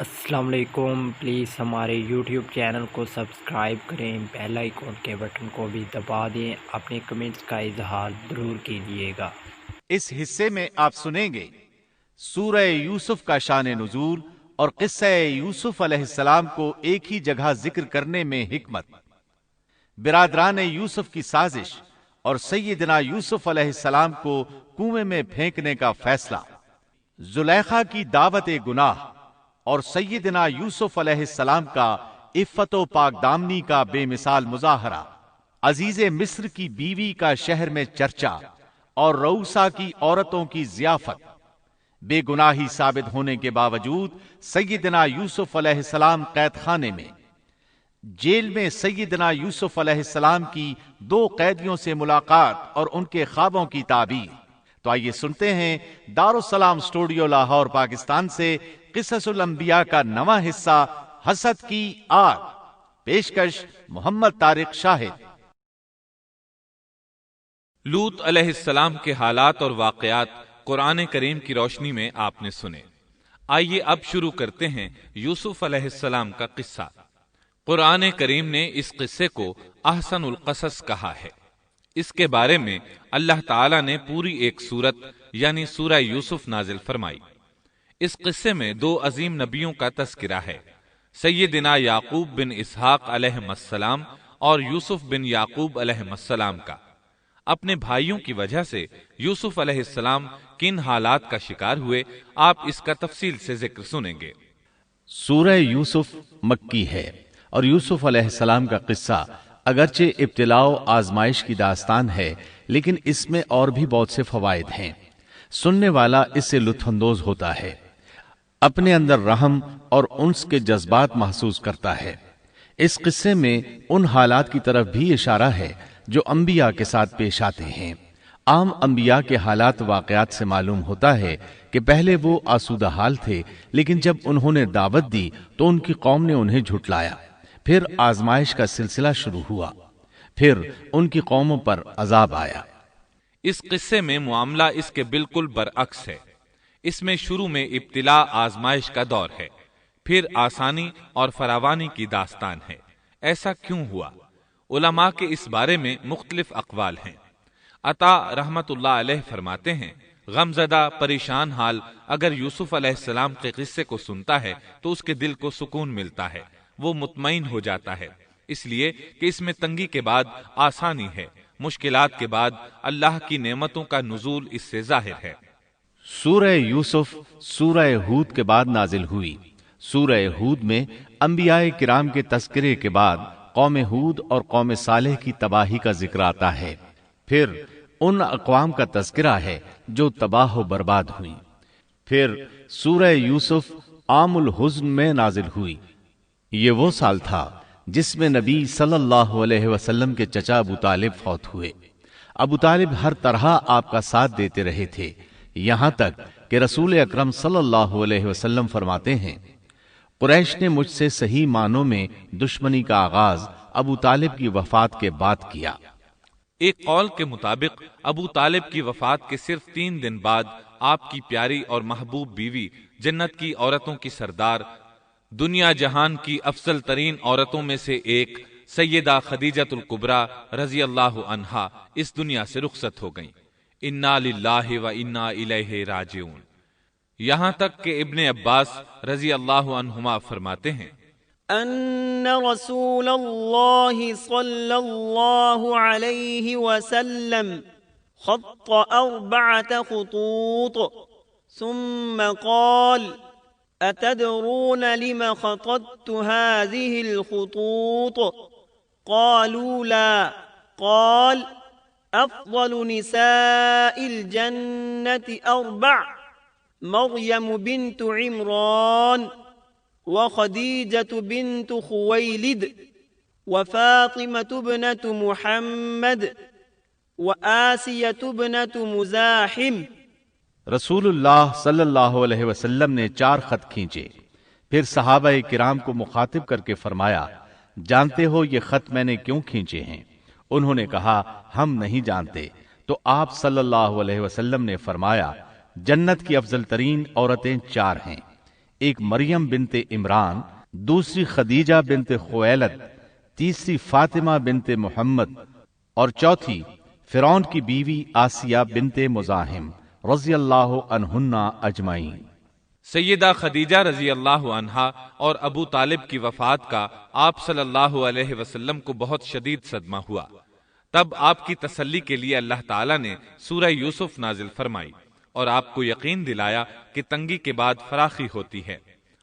السلام علیکم، پلیز ہمارے یوٹیوب چینل کو سبسکرائب کریں، بیل آئیکن کے بٹن کو بھی دبا دیں، اپنے کمنٹس کا اظہار ضرور کیجیے گا۔ اس حصے میں آپ سنیں گے سورہ یوسف کا شان نزول اور قصہ یوسف علیہ السلام کو ایک ہی جگہ ذکر کرنے میں حکمت، برادران یوسف کی سازش اور سیدنا یوسف علیہ السلام کو کنویں میں پھینکنے کا فیصلہ، زلیخا کی دعوت گناہ اور سیدنا یوسف علیہ السلام کا عفت و پاک دامنی کا بے مثال مظاہرہ، عزیز مصر کی بیوی کا شہر میں چرچا اور روسا کی عورتوں کی ضیافت، بے گناہی ثابت ہونے کے باوجود سیدنا یوسف علیہ السلام قید خانے میں، جیل میں سیدنا یوسف علیہ السلام کی 2 قیدیوں سے ملاقات اور ان کے خوابوں کی تعبیر۔ تو آئیے سنتے ہیں دارالسلام اسٹوڈیو لاہور پاکستان سے قصص الانبیاء کا نواں حصہ حسد کی آگ، پیشکش محمد طارق شاہد۔ لوط علیہ السلام کے حالات اور واقعات قرآن کریم کی روشنی میں آپ نے سنے۔ آئیے اب شروع کرتے ہیں یوسف علیہ السلام کا قصہ۔ قرآن کریم نے اس قصے کو احسن القصص کہا ہے۔ اس کے بارے میں اللہ تعالی نے پوری ایک سورت یعنی سورہ یوسف نازل فرمائی۔ اس قصے میں 2 عظیم نبیوں کا تذکرہ ہے، سیدنا یعقوب بن اسحاق علیہ السلام اور یوسف بن یعقوب علیہ السلام کا۔ اپنے بھائیوں کی وجہ سے یوسف علیہ السلام کن حالات کا شکار ہوئے، آپ اس کا تفصیل سے ذکر سنیں گے۔ سورہ یوسف مکی ہے اور یوسف علیہ السلام کا قصہ اگرچہ ابتلاء و آزمائش کی داستان ہے، لیکن اس میں اور بھی بہت سے فوائد ہیں۔ سننے والا اس سے لطف اندوز ہوتا ہے، اپنے اندر رحم اور انس کے جذبات محسوس کرتا ہے۔ اس قصے میں ان حالات کی طرف بھی اشارہ ہے جو انبیاء کے ساتھ پیش آتے ہیں۔ عام انبیاء کے حالات واقعات سے معلوم ہوتا ہے کہ پہلے وہ آسودہ حال تھے، لیکن جب انہوں نے دعوت دی تو ان کی قوم نے انہیں جھٹلایا، پھر آزمائش کا سلسلہ شروع ہوا، پھر ان کی قوموں پر عذاب آیا۔ اس قصے میں معاملہ اس کے بالکل برعکس ہے۔ اس میں شروع میں ابتلاء آزمائش کا دور ہے، پھر آسانی اور فراوانی کی داستان ہے۔ ایسا کیوں ہوا؟ علماء کے اس بارے میں مختلف اقوال ہیں۔ عطا رحمت اللہ علیہ فرماتے ہیں، غمزدہ پریشان حال اگر یوسف علیہ السلام کے قصے کو سنتا ہے تو اس کے دل کو سکون ملتا ہے، وہ مطمئن ہو جاتا ہے، اس لیے کہ اس میں تنگی کے بعد آسانی ہے، مشکلات کے بعد اللہ کی نعمتوں کا نزول اس سے ظاہر ہے۔ سورہ یوسف سورہ ہود کے بعد نازل ہوئی۔ سورہ ہود میں انبیاء کرام کے تذکرے کے بعد قوم ہود اور قوم صالح کی تباہی کا ذکر آتا ہے، پھر ان اقوام کا تذکرہ ہے جو تباہ و برباد ہوئی۔ پھر سورہ یوسف عام الحزن میں نازل ہوئی۔ یہ وہ سال تھا جس میں نبی صلی اللہ علیہ وسلم کے چچا ابو طالب فوت ہوئے۔ ابو طالب ہر طرح آپ کا ساتھ دیتے رہے تھے، یہاں تک کہ رسول اکرم صلی اللہ علیہ وسلم فرماتے ہیں، قریش نے مجھ سے صحیح معنوں میں دشمنی کا آغاز ابو طالب کی وفات کے بعد کیا۔ ایک قول کے مطابق ابو طالب کی وفات کے صرف 3 دن بعد آپ کی پیاری اور محبوب بیوی، جنت کی عورتوں کی سردار، دنیا جہان کی افضل ترین عورتوں میں سے ایک سیدہ خدیجۃ الکبریٰ رضی اللہ عنہا اس دنیا سے رخصت ہو گئیں۔ انا للہ و انا الیہ راجعون۔ یہاں تک کہ ابن عباس رضی اللہ عنہما فرماتے ہیں، ان رسول اللہ صلی اللہ علیہ وسلم خط 4 خطوط ثم قال اتدرون لم خططت هذه الخطوط قالوا لا قال افضل نساء الجنة 4 مريم بنت عمران وخديجة بنت خويلد وفاطمة ابنة محمد وآسية ابنة مزاحم۔ رسول اللہ صلی اللہ علیہ وسلم نے 4 خط کھینچے، پھر صحابہ کرام کو مخاطب کر کے فرمایا، جانتے ہو یہ خط میں نے کیوں کھینچے ہیں؟ انہوں نے کہا ہم نہیں جانتے۔ تو آپ صلی اللہ علیہ وسلم نے فرمایا، جنت کی افضل ترین عورتیں 4 ہیں، ایک مریم بنت عمران، دوسری خدیجہ بنت خویلد، تیسری فاطمہ بنت محمد اور چوتھی فرعون کی بیوی آسیہ بنت مزاحم رضی اللہ عنہن اجمعین۔ سیدہ خدیجہ رضی اللہ عنہا اور ابو طالب کی وفات کا آپ صلی اللہ علیہ وسلم کو بہت شدید صدمہ ہوا۔ تب آپ کی تسلی کے لیے اللہ تعالیٰ نے سورہ یوسف نازل فرمائی اور آپ کو یقین دلایا کہ تنگی کے بعد فراخی ہوتی ہے،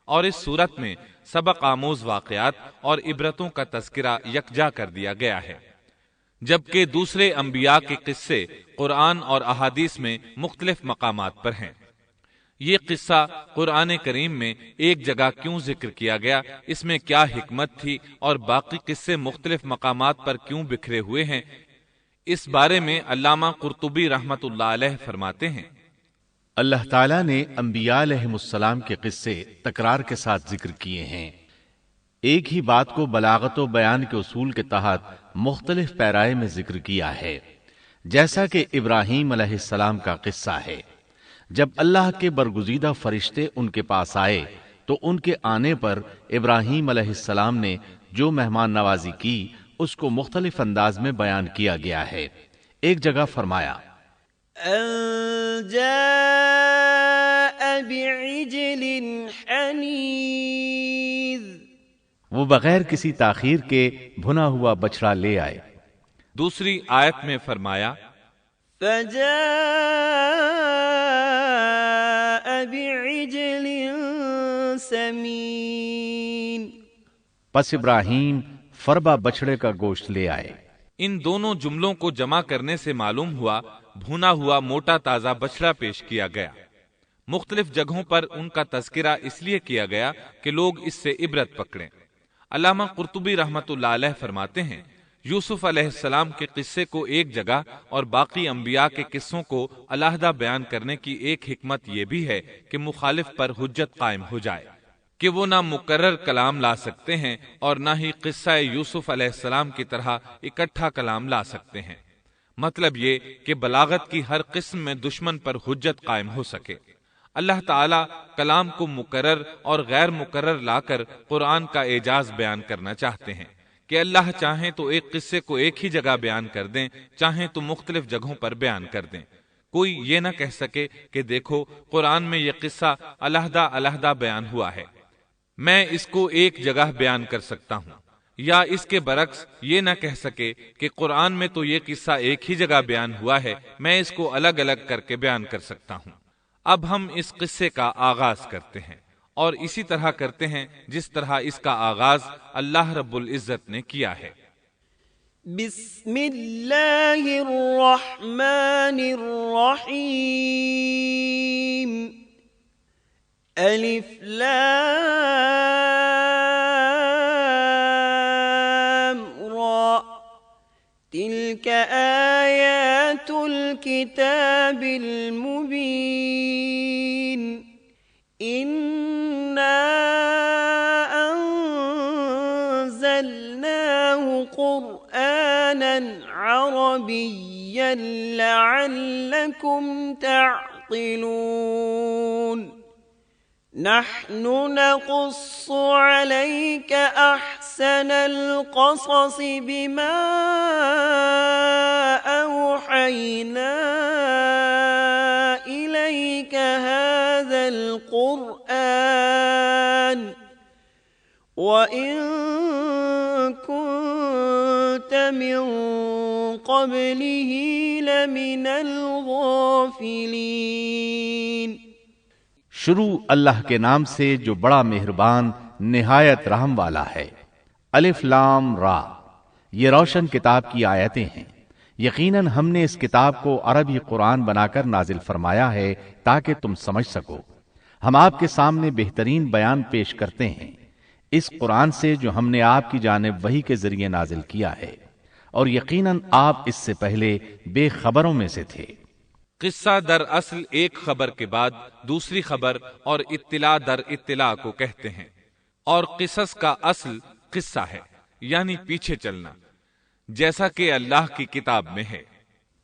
اور اس صورت میں سبق آموز واقعات اور عبرتوں کا تذکرہ یکجا کر دیا گیا ہے، جبکہ دوسرے انبیاء کے قصے قرآن اور احادیث میں مختلف مقامات پر ہیں۔ یہ قصہ قرآن کریم میں ایک جگہ کیوں ذکر کیا گیا، اس میں کیا حکمت تھی، اور باقی قصے مختلف مقامات پر کیوں بکھرے ہوئے ہیں، اس بارے میں علامہ قرطبی رحمت اللہ علیہ فرماتے ہیں، اللہ تعالیٰ نے انبیاء علیہم السلام کے قصے تکرار کے ساتھ ذکر کیے ہیں۔ ایک ہی بات کو بلاغت و بیان کے اصول کے تحت مختلف پیرائے میں ذکر کیا ہے، جیسا کہ ابراہیم علیہ السلام کا قصہ ہے۔ جب اللہ کے برگزیدہ فرشتے ان کے پاس آئے تو ان کے آنے پر ابراہیم علیہ السلام نے جو مہمان نوازی کی اس کو مختلف انداز میں بیان کیا گیا ہے۔ ایک جگہ فرمایا أن جاء بعجل حنيذ، وہ بغیر کسی تاخیر کے بھنا ہوا بچڑا لے آئے۔ دوسری آیت میں فرمایا فجاء بعجل سمين، پس ابراہیم فربا بچڑے کا گوشت لے آئے۔ ان دونوں جملوں کو جمع کرنے سے معلوم ہوا بھونا ہوا موٹا تازہ بچڑا پیش کیا گیا۔ مختلف جگہوں پر ان کا تذکرہ اس لیے کیا گیا کہ لوگ اس سے عبرت پکڑیں۔ علامہ قرطبی رحمت اللہ علیہ فرماتے ہیں، یوسف علیہ السلام کے قصے کو ایک جگہ اور باقی انبیاء کے قصوں کو علیحدہ بیان کرنے کی ایک حکمت یہ بھی ہے کہ مخالف پر حجت قائم ہو جائے کہ وہ نہ مکرر کلام لا سکتے ہیں اور نہ ہی قصہ یوسف علیہ السلام کی طرح اکٹھا کلام لا سکتے ہیں۔ مطلب یہ کہ بلاغت کی ہر قسم میں دشمن پر حجت قائم ہو سکے۔ اللہ تعالیٰ کلام کو مکرر اور غیر مکرر لا کر قرآن کا اعجاز بیان کرنا چاہتے ہیں کہ اللہ چاہیں تو ایک قصے کو ایک ہی جگہ بیان کر دیں، چاہیں تو مختلف جگہوں پر بیان کر دیں۔ کوئی یہ نہ کہہ سکے کہ دیکھو قرآن میں یہ قصہ علیحدہ علیحدہ بیان ہوا ہے، میں اس کو ایک جگہ بیان کر سکتا ہوں، یا اس کے برعکس یہ نہ کہہ سکے کہ قرآن میں تو یہ قصہ ایک ہی جگہ بیان ہوا ہے، میں اس کو الگ الگ کر کے بیان کر سکتا ہوں۔ اب ہم اس قصے کا آغاز کرتے ہیں اور اسی طرح کرتے ہیں جس طرح اس کا آغاز اللہ رب العزت نے کیا ہے۔ بسم اللہ الرحمن الرحیم، الف لام را، تلك آیات الكتاب المبین، إنا أنزلناه قرآنا عربيا لعلكم تعقلون، نحن نقص عليك أحسن القصص بما أوحينا إليك هذا القرآن وإن كنت من قبله لمن الغافلين۔ شروع اللہ کے نام سے جو بڑا مہربان نہایت رحم والا ہے۔ الف لام را، یہ روشن کتاب کی آیتیں ہیں۔ یقیناً ہم نے اس کتاب کو عربی قرآن بنا کر نازل فرمایا ہے تاکہ تم سمجھ سکو۔ ہم آپ کے سامنے بہترین بیان پیش کرتے ہیں اس قرآن سے جو ہم نے آپ کی جانب وحی کے ذریعے نازل کیا ہے، اور یقیناً آپ اس سے پہلے بے خبروں میں سے تھے۔ قصہ در اصل ایک خبر کے بعد دوسری خبر اور اطلاع در اطلاع کو کہتے ہیں، اور قصص کا اصل قصہ ہے یعنی پیچھے چلنا، جیسا کہ اللہ کی کتاب میں ہے۔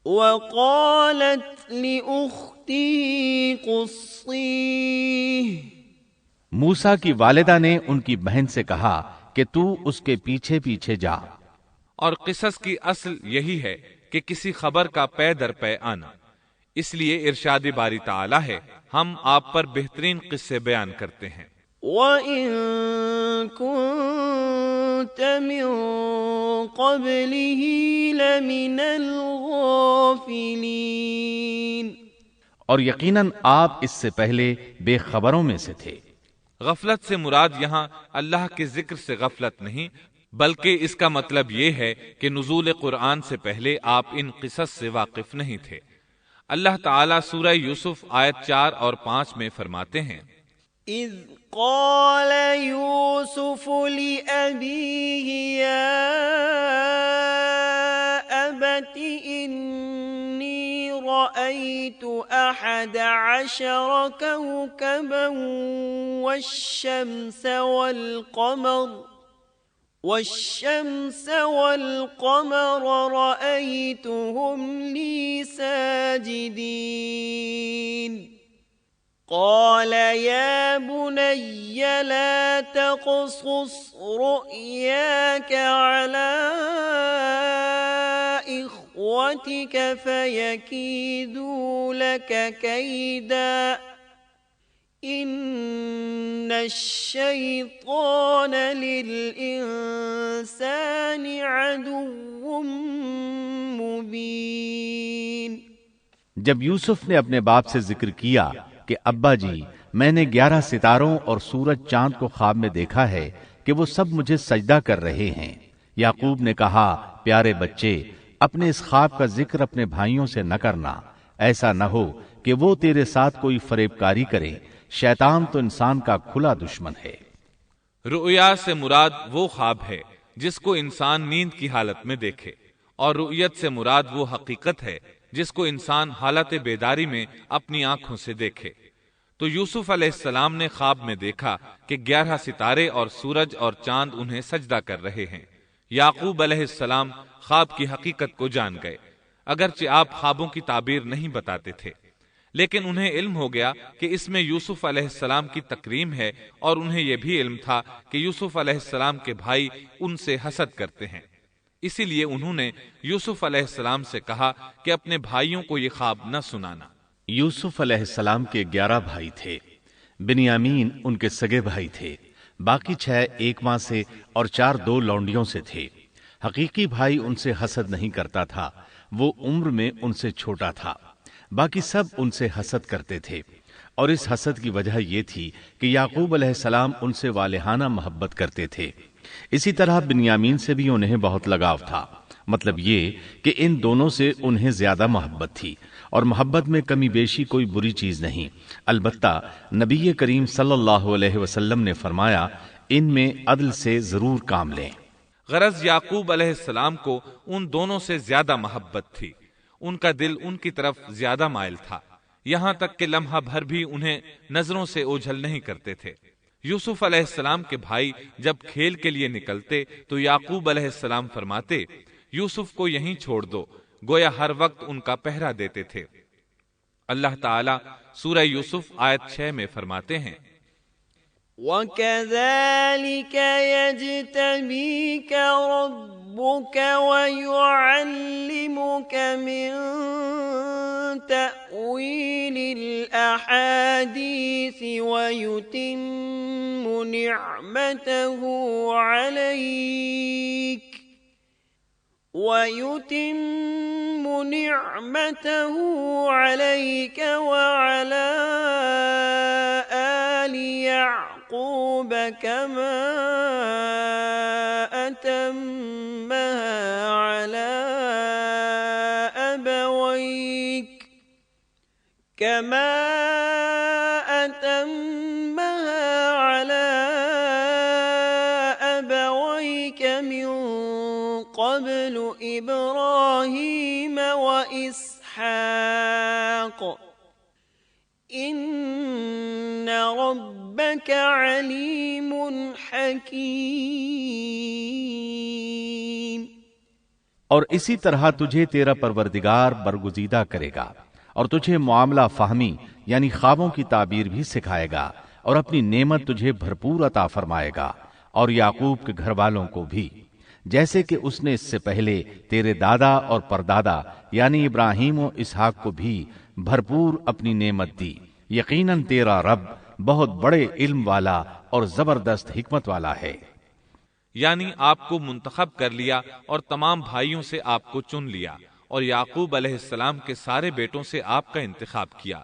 وقالت لأخته قصيه، موسیٰ کی والدہ نے ان کی بہن سے کہا کہ تو اس کے پیچھے پیچھے جا۔ اور قصص کی اصل یہی ہے کہ کسی خبر کا پے در پے آنا، اس لیے ارشاد باری تعالی ہے ہم آپ پر بہترین قصے بیان کرتے ہیں۔ وَإِن كُنتَ مِن قَبْلِهِ لَمِنَ الْغَافِلِينَ، اور یقیناً آپ اس سے پہلے بے خبروں میں سے تھے۔ غفلت سے مراد یہاں اللہ کے ذکر سے غفلت نہیں، بلکہ اس کا مطلب یہ ہے کہ نزول قرآن سے پہلے آپ ان قصص سے واقف نہیں تھے۔ اللہ تعالیٰ سورہ یوسف آیت 4 اور 5 میں فرماتے ہیں، إِذْ قَالَ يُوسُفُ لِأَبِيهِ يَا أَبَتِ إِنِّي رَأَيْتُ 11 كَوْكَبًا وَالشَّمْسَ وَالْقَمَرَ رَأَيْتُهُمْ لِي سَاجِدِينَ قال يا بني لا تقصص رؤياك على إخوتك فيكيدوا لك كيدا إن الشيطان للإنسان عدو مبين۔ جب یوسف نے اپنے باپ سے ذکر کیا کہ ابا جی میں نے 11 ستاروں اور سورج چاند کو خواب میں دیکھا ہے کہ وہ سب مجھے سجدہ کر رہے ہیں، یعقوب نے کہا پیارے بچے اپنے اس خواب کا ذکر اپنے بھائیوں سے نہ کرنا، ایسا نہ ہو کہ وہ تیرے ساتھ کوئی فریب کاری کرے، شیطان تو انسان کا کھلا دشمن ہے۔ رؤیا سے مراد وہ خواب ہے جس کو انسان نیند کی حالت میں دیکھے، اور رؤیت سے مراد وہ حقیقت ہے جس کو انسان حالت بیداری میں اپنی آنکھوں سے دیکھے۔ تو یوسف علیہ السلام نے خواب میں دیکھا کہ 11 ستارے اور سورج اور چاند انہیں سجدہ کر رہے ہیں۔ یعقوب علیہ السلام خواب کی حقیقت کو جان گئے، اگرچہ آپ خوابوں کی تعبیر نہیں بتاتے تھے، لیکن انہیں علم ہو گیا کہ اس میں یوسف علیہ السلام کی تکریم ہے، اور انہیں یہ بھی علم تھا کہ یوسف علیہ السلام کے بھائی ان سے حسد کرتے ہیں، اسی لیے انہوں نے یوسف علیہ السلام سے کہا کہ اپنے بھائیوں کو یہ خواب نہ سنانا۔ یوسف علیہ السلام کے 11 بھائی تھے، بنیامین ان کے سگے بھائی تھے، باقی 6 ایک ماں سے اور 4 2 لونڈیوں سے تھے۔ حقیقی بھائی ان سے حسد نہیں کرتا تھا، وہ عمر میں ان سے چھوٹا تھا، باقی سب ان سے حسد کرتے تھے، اور اس حسد کی وجہ یہ تھی کہ یعقوب علیہ السلام ان سے والہانہ محبت کرتے تھے۔ اسی طرح بنیامین سے بھی انہیں بہت لگاؤ تھا، مطلب یہ کہ ان دونوں سے انہیں زیادہ محبت تھی، اور محبت میں کمی بیشی کوئی بری چیز نہیں، البتہ نبی کریم صلی اللہ علیہ وسلم نے فرمایا ان میں عدل سے ضرور کام لیں۔ غرض یعقوب علیہ السلام کو ان دونوں سے زیادہ محبت تھی، ان کا دل ان کی طرف زیادہ مائل تھا، یہاں تک کہ لمحہ بھر بھی انہیں نظروں سے اوجھل نہیں کرتے تھے۔ یوسف علیہ السلام کے بھائی جب کھیل کے لیے نکلتے تو یعقوب علیہ السلام فرماتے یوسف کو یہیں چھوڑ دو، گویا ہر وقت ان کا پہرا دیتے تھے۔ اللہ تعالیٰ سورہ یوسف آیت 6 میں فرماتے ہیں، وَكَذَلِكَ يَجْتَبِيكَ رَبُّكَ وَيُعَلِّمُكَ مِن تَأْوِيلِ الْأَحَادِيثِ وَيُتِمُّ نِعْمَتَهُ عَلَيْكَ وَعَلَى آلِ يَعْقُوبَ كَمَا أَتَمَّهَا عَلَى أَبَوَيْكَ مِن قَبْلُ إِبْرَاهِيمَ وَإِسْحَاقَ إِنَّ رَبَّكَ عَلِيمٌ حَكِيمٌ۔ اور اسی طرح تجھے تیرا پروردگار برگزیدہ کرے گا، اور تجھے معاملہ فہمی یعنی خوابوں کی تعبیر بھی سکھائے گا، اور اپنی نعمت تجھے بھرپور عطا فرمائے گا، اور یعقوب کے گھر والوں کو بھی، جیسے کہ اس نے اس سے پہلے تیرے دادا اور پردادا یعنی ابراہیم و اسحاق کو بھی بھرپور اپنی نعمت دی۔ یقیناً تیرا رب بہت بڑے علم والا اور زبردست حکمت والا ہے۔ یعنی آپ کو منتخب کر لیا اور تمام بھائیوں سے آپ کو چن لیا، اور یعقوب علیہ السلام کے سارے بیٹوں سے آپ کا انتخاب کیا،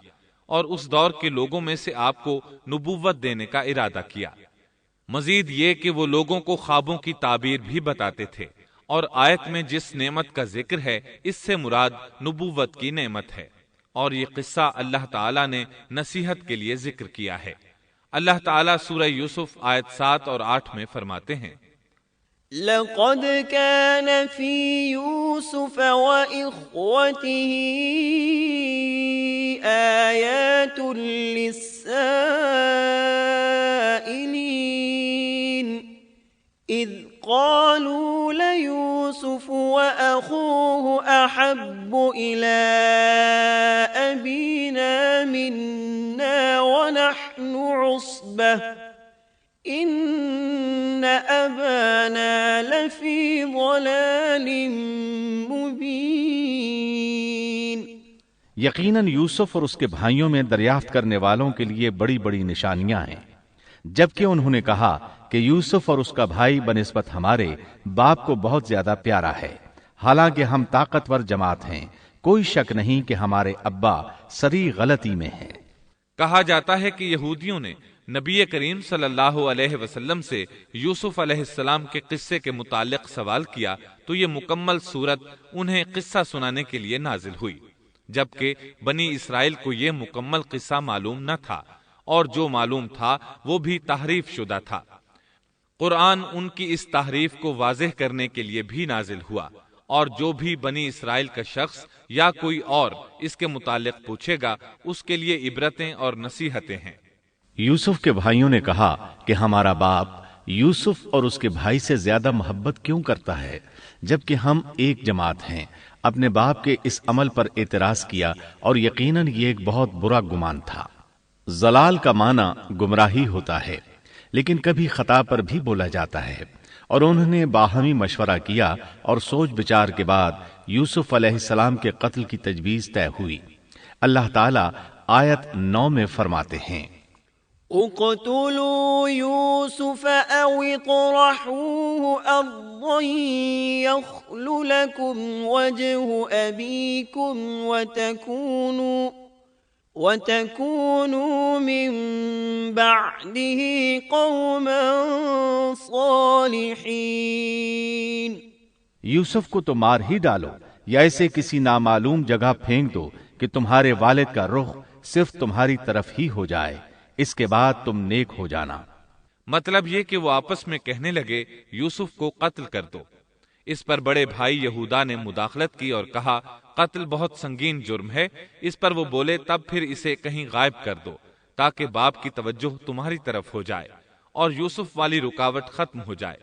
اور اس دور کے لوگوں میں سے آپ کو نبوت دینے کا ارادہ کیا۔ مزید یہ کہ وہ لوگوں کو خوابوں کی تعبیر بھی بتاتے تھے، اور آیت میں جس نعمت کا ذکر ہے اس سے مراد نبوت کی نعمت ہے، اور یہ قصہ اللہ تعالیٰ نے نصیحت کے لیے ذکر کیا ہے۔ اللہ تعالیٰ سورہ یوسف آیت 7 اور 8 میں فرماتے ہیں، لقد كان في يوسف وإخوته آيات للسائلين إذ قالوا ليوسف وأخوه أحب إلى أبينا منا ونحن عصبة إن أبانا لفي ضلال مبين۔ یقیناً یوسف اور اس کے بھائیوں میں دریافت کرنے والوں کے لیے بڑی بڑی نشانیاں ہیں، جبکہ انہوں نے کہا کہ یوسف اور اس کا بھائی بنسبت ہمارے باپ کو بہت زیادہ پیارا ہے، حالانکہ ہم طاقتور جماعت ہیں، کوئی شک نہیں کہ ہمارے ابا سری غلطی میں ہیں۔ کہا جاتا ہے کہ یہودیوں نے نبی کریم صلی اللہ علیہ وسلم سے یوسف علیہ السلام کے قصے کے متعلق سوال کیا تو یہ مکمل صورت انہیں قصہ سنانے کے لیے نازل ہوئی، جبکہ بنی اسرائیل کو یہ مکمل قصہ معلوم نہ تھا، اور جو معلوم تھا وہ بھی تحریف شدہ تھا۔ قرآن ان کی اس تحریف کو واضح کرنے کے لیے بھی نازل ہوا، اور جو بھی بنی اسرائیل کا شخص یا کوئی اور اس کے متعلق پوچھے گا اس کے لیے عبرتیں اور نصیحتیں ہیں۔ یوسف کے بھائیوں نے کہا کہ ہمارا باپ یوسف اور اس کے بھائی سے زیادہ محبت کیوں کرتا ہے، جبکہ ہم ایک جماعت ہیں۔ اپنے باپ کے اس عمل پر اعتراض کیا، اور یقیناً یہ ایک بہت برا گمان تھا۔ ضلال کا معنی گمراہی ہوتا ہے، لیکن کبھی خطا پر بھی بولا جاتا ہے، اور انہوں نے باہمی مشورہ کیا اور سوچ بچار کے بعد یوسف علیہ السلام کے قتل کی تجویز طے ہوئی۔ اللہ تعالیٰ آیت 9 میں فرماتے ہیں، اقتلوا يوسف أو اطرحوه أرضا يخل لكم وجه أبيكم وتكونوا من بعده قوما صالحين۔ یوسف کو تو مار ہی ڈالو یا اسے کسی نامعلوم جگہ پھینک دو کہ تمہارے والد کا رخ صرف تمہاری طرف ہی ہو جائے، اس کے بعد تم نیک ہو جانا۔ مطلب یہ کہ وہ آپس میں کہنے لگے یوسف کو قتل کر دو۔ اس پر بڑے بھائی یہودا نے مداخلت کی اور کہا قتل بہت سنگین جرم ہے۔ اس پر وہ بولے تب پھر اسے کہیں غائب کر دو تاکہ باپ کی توجہ تمہاری طرف ہو جائے اور یوسف والی رکاوٹ ختم ہو جائے۔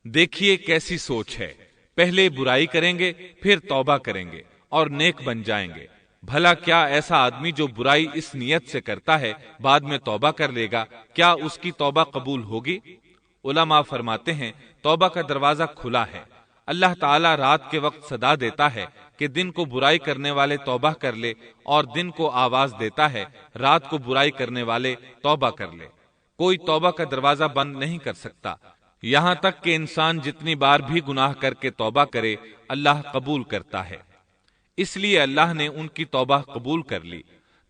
دیکھیے کیسی سوچ ہے، پہلے برائی کریں گے پھر توبہ کریں گے اور نیک بن جائیں گے۔ بھلا کیا ایسا آدمی جو برائی اس نیت سے کرتا ہے بعد میں توبہ کر لے گا، کیا اس کی توبہ قبول ہوگی؟ علماء فرماتے ہیں توبہ کا دروازہ کھلا ہے۔ اللہ تعالیٰ رات کے وقت صدا دیتا ہے کہ دن کو برائی کرنے والے توبہ کر لے، اور دن کو آواز دیتا ہے رات کو برائی کرنے والے توبہ کر لے۔ کوئی توبہ کا دروازہ بند نہیں کر سکتا، یہاں تک کہ انسان جتنی بار بھی گناہ کر کے توبہ کرے اللہ قبول کرتا ہے۔ اس لیے اللہ نے ان کی توبہ قبول کر لی۔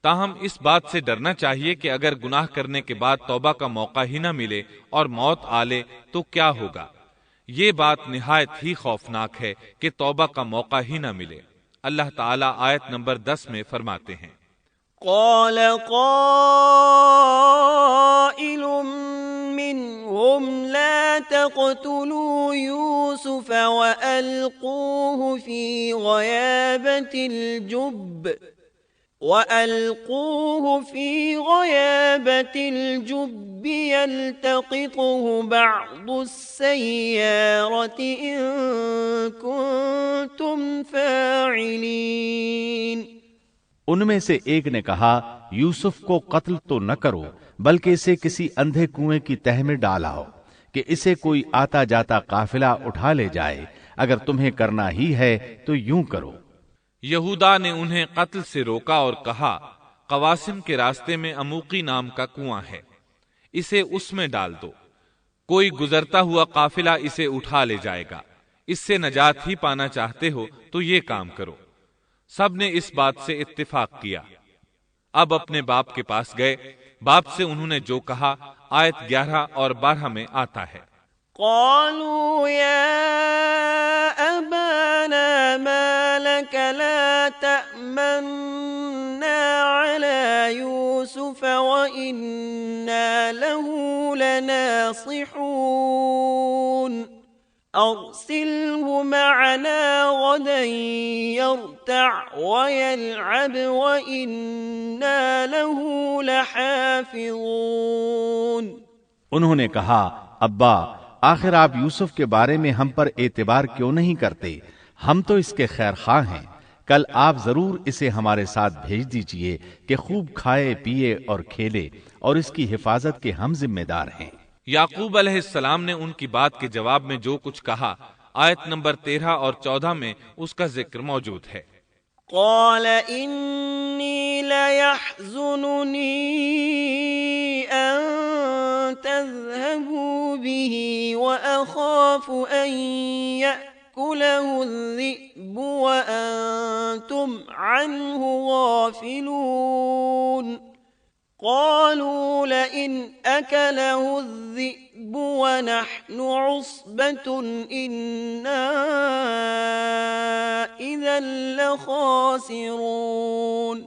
تاہم اس بات سے ڈرنا چاہیے کہ اگر گناہ کرنے کے بعد توبہ کا موقع ہی نہ ملے اور موت آ لے تو کیا ہوگا؟ یہ بات نہایت ہی خوفناک ہے کہ توبہ کا موقع ہی نہ ملے۔ اللہ تعالیٰ آیت نمبر 10 میں فرماتے ہیں، قال قائل منهم لا تقتلوا يوسف وألقوه في غيابة الجب يلتقطه بعض السيارة إن كنتم فاعلين۔ ان میں سے ایک نے کہا یوسف کو قتل تو نہ کرو بلکہ اسے کسی اندھے کنویں کی تہ میں ڈالاؤ کہ اسے کوئی آتا جاتا قافلہ اٹھا لے جائے، اگر تمہیں کرنا ہی ہے تو یوں کرو۔ یہودا نے انہیں قتل سے روکا اور کہا، قواسم کے راستے میں اموقی نام کا کنواں ہے، اسے اس میں ڈال دو، کوئی گزرتا ہوا قافلہ اسے اٹھا لے جائے گا، اس سے نجات ہی پانا چاہتے ہو تو یہ کام کرو۔ سب نے اس بات سے اتفاق کیا۔ اب اپنے باپ کے پاس گئے، باپ سے انہوں نے جو کہا آیت 11 اور 12 میں آتا ہے، قالوا يا أبانا ما لك لا تأمنا على يوسف وإنا له لناصحون أرسله معنا غدا يرتع ويلعب وإنا له لحافظون۔ انہوں نے کہا، ابا آخر آپ یوسف کے بارے میں ہم پر اعتبار کیوں نہیں کرتے؟ ہم تو اس کے خیر خواہ ہیں، کل آپ ضرور اسے ہمارے ساتھ بھیج دیجئے کہ خوب کھائے پیے اور کھیلے، اور اس کی حفاظت کے ہم ذمہ دار ہیں۔ یعقوب علیہ السلام نے ان کی بات کے جواب میں جو کچھ کہا آیت نمبر 13 اور 14 میں اس کا ذکر موجود ہے۔ قال إني ليحزنني أن تذهبوا به وأخاف أن يأكله الذئب وأنتم عنه غافلون قالوا لئن أكله الذئب ونحن عصبة إنا إذا لخاسرون۔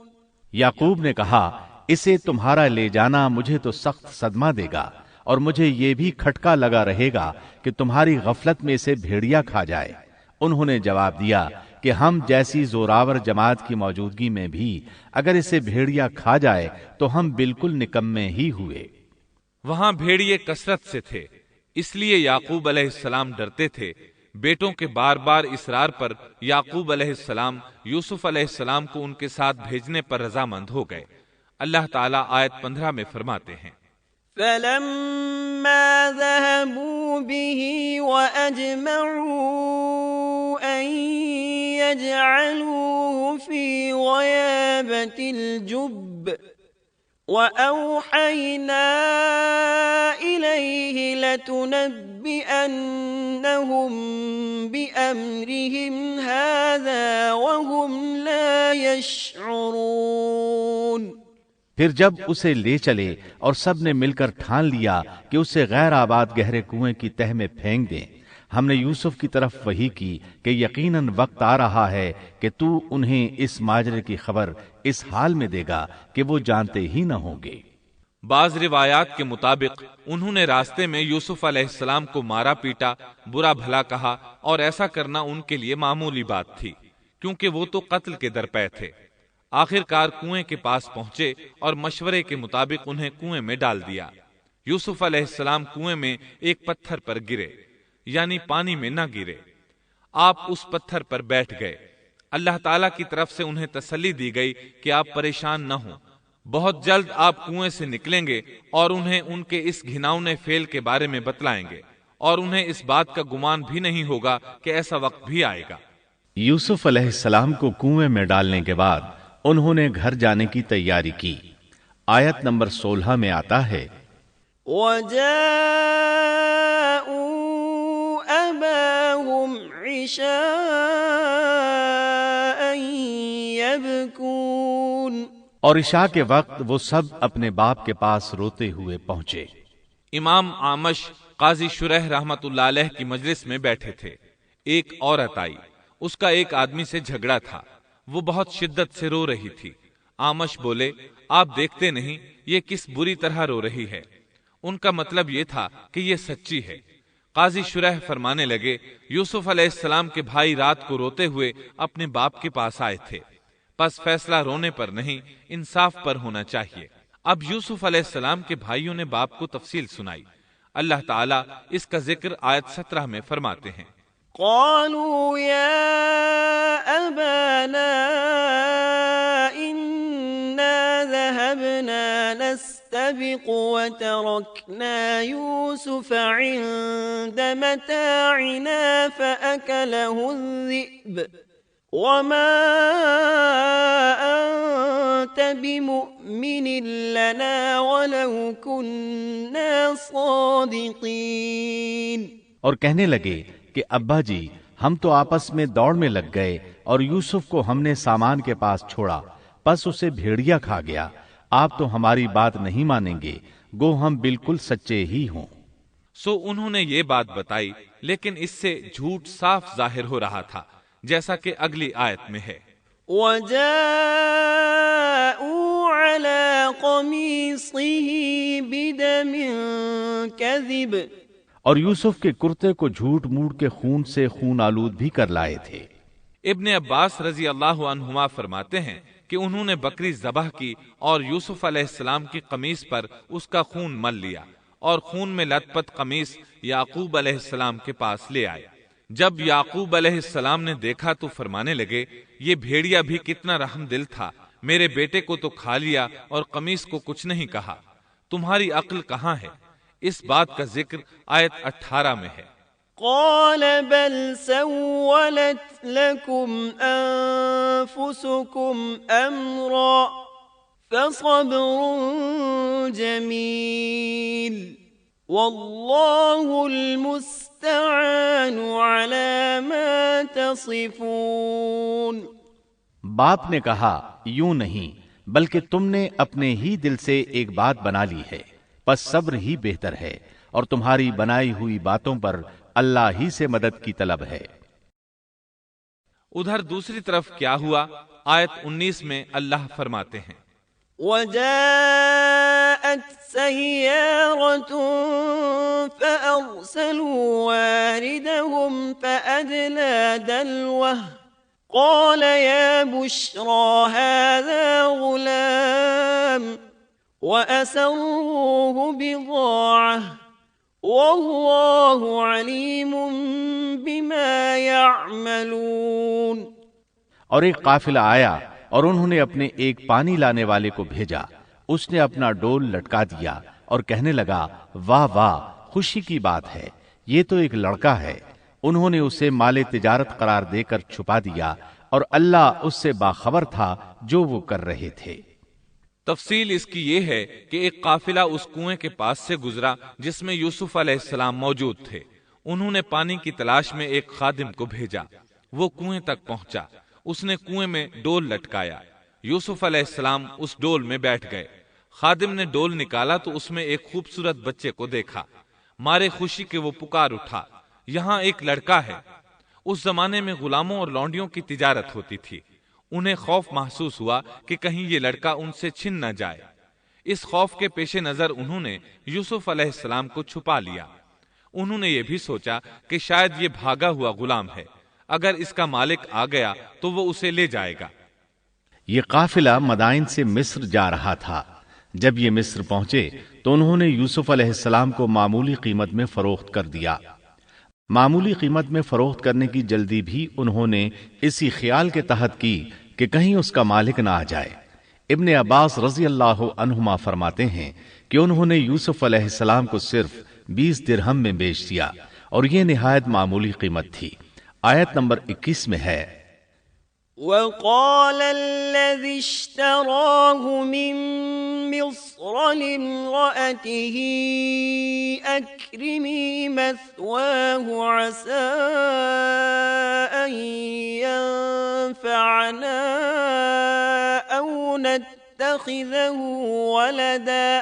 یعقوب نے کہا، اسے تمہارا لے جانا مجھے تو سخت صدمہ دے گا، اور مجھے یہ بھی کھٹکا لگا رہے گا کہ تمہاری غفلت میں اسے بھیڑیا کھا جائے۔ انہوں نے جواب دیا کہ ہم جیسی زوراور جماعت کی موجودگی میں بھی اگر اسے بھیڑیا کھا جائے تو ہم بالکل نکمے ہی ہوئے۔ وہاں بھیڑیے کثرت سے تھے، اس لیے یعقوب علیہ السلام ڈرتے تھے۔ بیٹوں کے بار بار اصرار پر یعقوب علیہ السلام یوسف علیہ السلام کو ان کے ساتھ بھیجنے پر رضامند ہو گئے۔ اللہ تعالیٰ آیت 15 میں فرماتے ہیں، فلما ذهبوا به وأجمعوا أن يجعلوه في غيابة الجب وأوحينا إليه لتنبئنهم بأمرهم هذا وهم لا يشعرون۔ پھر جب اسے لے چلے اور سب نے مل کر ٹھان لیا کہ اسے غیر آباد گہرے کنویں کی تہ میں پھینک دیں، ہم نے یوسف کی طرف وحی کی کہ یقیناً وقت آ رہا ہے کہ تو انہیں اس ماجرے کی خبر اس حال میں دے گا کہ وہ جانتے ہی نہ ہوں گے۔ بعض روایات کے مطابق انہوں نے راستے میں یوسف علیہ السلام کو مارا پیٹا، برا بھلا کہا، اور ایسا کرنا ان کے لیے معمولی بات تھی کیونکہ وہ تو قتل کے درپے تھے۔ آخر کار کنویں کے پاس پہنچے اور مشورے کے مطابق انہیں کنویں میں ڈال دیا۔ یوسف علیہ السلام کنویں میں ایک پتھر پر گرے، یعنی پانی میں نہ گرے، آپ اس پتھر پر بیٹھ گئے۔ اللہ تعالیٰ کی طرف سے انہیں تسلی دی گئی کہ آپ پریشان نہ ہوں، بہت جلد آپ کنویں سے نکلیں گے اور انہیں ان کے اس گھناؤنے فعل کے بارے میں بتلائیں گے، اور انہیں اس بات کا گمان بھی نہیں ہوگا کہ ایسا وقت بھی آئے گا۔ یوسف علیہ السلام کو کنویں میں ڈالنے کے بعد انہوں نے گھر جانے کی تیاری کی۔ آیت نمبر 16 میں آتا ہے، وَجَاءُوا أَبَاهُمْ عِشَاءً يَبْكُونَ۔ اور عشاء کے وقت وہ سب اپنے باپ کے پاس روتے ہوئے پہنچے۔ امام عامش قاضی شریح رحمت اللہ علیہ کی مجلس میں بیٹھے تھے۔ ایک عورت آئی، اس کا ایک آدمی سے جھگڑا تھا، وہ بہت شدت سے رو رہی تھی۔ عامش بولے، آپ دیکھتے نہیں یہ کس بری طرح رو رہی ہے؟ ان کا مطلب یہ تھا کہ یہ سچی ہے۔ قاضی شریح فرمانے لگے، یوسف علیہ السلام کے بھائی رات کو روتے ہوئے اپنے باپ کے پاس آئے تھے، پس فیصلہ رونے پر نہیں انصاف پر ہونا چاہیے۔ اب یوسف علیہ السلام کے بھائیوں نے باپ کو تفصیل سنائی۔ اللہ تعالیٰ اس کا ذکر آیت 17 میں فرماتے ہیں، قالوا يا أبانا إنا ذهبنا نستبق أبق وتركنا يوسف عند متاعنا فأكله الذئب وما أنت بمؤمن لنا ولو كنا صادقين۔ اور کہنے لگے کہ ابا جی ہم تو آپس میں دوڑ میں لگ گئے اور یوسف کو ہم نے سامان کے پاس چھوڑا، پس اسے بھیڑیا کھا گیا۔ آپ تو ہماری بات نہیں مانیں گے، گو ہم بالکل سچے ہی ہوں۔ سو انہوں نے یہ بات بتائی، لیکن اس سے جھوٹ صاف ظاہر ہو رہا تھا، جیسا کہ اگلی آیت میں ہے۔ وَجَاءُوا عَلَى قَمِيصِهِ بِدَمٍ كَذِبٍ، اور یوسف کے کرتے کو جھوٹ موٹ کے خون سے خون آلود بھی کر لائے تھے۔ ابن عباس رضی اللہ عنہما فرماتے ہیں کہ انہوں نے بکری ذبح کی اور یوسف علیہ السلام کی قمیص پر اس کا خون مل لیا اور خون میں لت پت قمیص یعقوب علیہ السلام کے پاس لے آئے۔ جب یعقوب علیہ السلام نے دیکھا تو فرمانے لگے، یہ بھیڑیا بھی کتنا رحم دل تھا، میرے بیٹے کو تو کھا لیا اور قمیص کو کچھ نہیں کہا، تمہاری عقل کہاں ہے؟ اس بات کا ذکر آیت 18 میں ہے۔ قال بل سولت لكم أنفسكم أمرا فصبر جميل والله المستعان على ما تصفون۔ باپ نے کہا یوں نہیں، بلکہ تم نے اپنے ہی دل سے ایک بات بنا لی ہے، پس صبر ہی بہتر ہے، اور تمہاری بنائی ہوئی باتوں پر اللہ ہی سے مدد کی طلب ہے۔ ادھر دوسری طرف کیا ہوا؟ آیت 19 میں اللہ فرماتے ہیں، وَجَاءَتْ سَيَّارَةٌ فَأَرْسَلُوا وَارِدَهُمْ فَأَدْلَى دَلْوَهُ قَالَ يَا بُشْرَى هَذَا غُلَامٌ وَأَسَرُّوهُ بِضَاعَةً وَاللَّهُ عَلِيمٌ بِمَا يَعْمَلُونَ۔ اور ایک قافلہ آیا اور انہوں نے اپنے ایک پانی لانے والے کو بھیجا، اس نے اپنا ڈول لٹکا دیا اور کہنے لگا، واہ واہ، خوشی کی بات ہے، یہ تو ایک لڑکا ہے۔ انہوں نے اسے مال تجارت قرار دے کر چھپا دیا، اور اللہ اس سے باخبر تھا جو وہ کر رہے تھے۔ تفصیل اس کی یہ ہے کہ ایک قافلہ اس کنویں کے پاس سے گزرا جس میں یوسف علیہ السلام موجود تھے۔ انہوں نے پانی کی تلاش میں ایک خادم کو بھیجا، وہ کنویں تک پہنچا، اس نے کنویں میں ڈول لٹکایا، یوسف علیہ السلام اس ڈول میں بیٹھ گئے۔ خادم نے ڈول نکالا تو اس میں ایک خوبصورت بچے کو دیکھا، مارے خوشی کے وہ پکار اٹھا، یہاں ایک لڑکا ہے۔ اس زمانے میں غلاموں اور لونڈیوں کی تجارت ہوتی تھی، انہیں خوف محسوس ہوا کہ کہیں یہ لڑکا ان سے چھن نہ جائے۔ اس خوف کے پیش نظر انہوں نے یوسف علیہ السلام کو چھپا لیا۔ انہوں نے یہ بھی سوچا کہ شاید یہ بھاگا ہوا غلام ہے، اگر اس کا مالک آ گیا تو وہ اسے لے جائے گا۔ یہ قافلہ مدائن سے مصر جا رہا تھا۔ جب یہ مصر پہنچے تو انہوں نے یوسف علیہ السلام کو معمولی قیمت میں فروخت کر دیا۔ معمولی قیمت میں فروخت کرنے کی جلدی بھی انہوں نے اسی خیال کے تحت کی کہ کہیں اس کا مالک نہ آ جائے۔ ابن عباس رضی اللہ عنہما فرماتے ہیں کہ انہوں نے یوسف علیہ السلام کو صرف 20 درہم میں بیچ دیا، اور یہ نہایت معمولی قیمت تھی۔ آیت نمبر 21 میں ہے، وَقَالَ الَّذِي اشْتَرَاهُ مِن مِّصْرَ لِامْرَأَتِهِ أَكْرِمِي مَثْوَاهُ عَسَىٰ أَن يَنفَعَنَا أَوْ نَتَّخِذَهُ وَلَدًا۔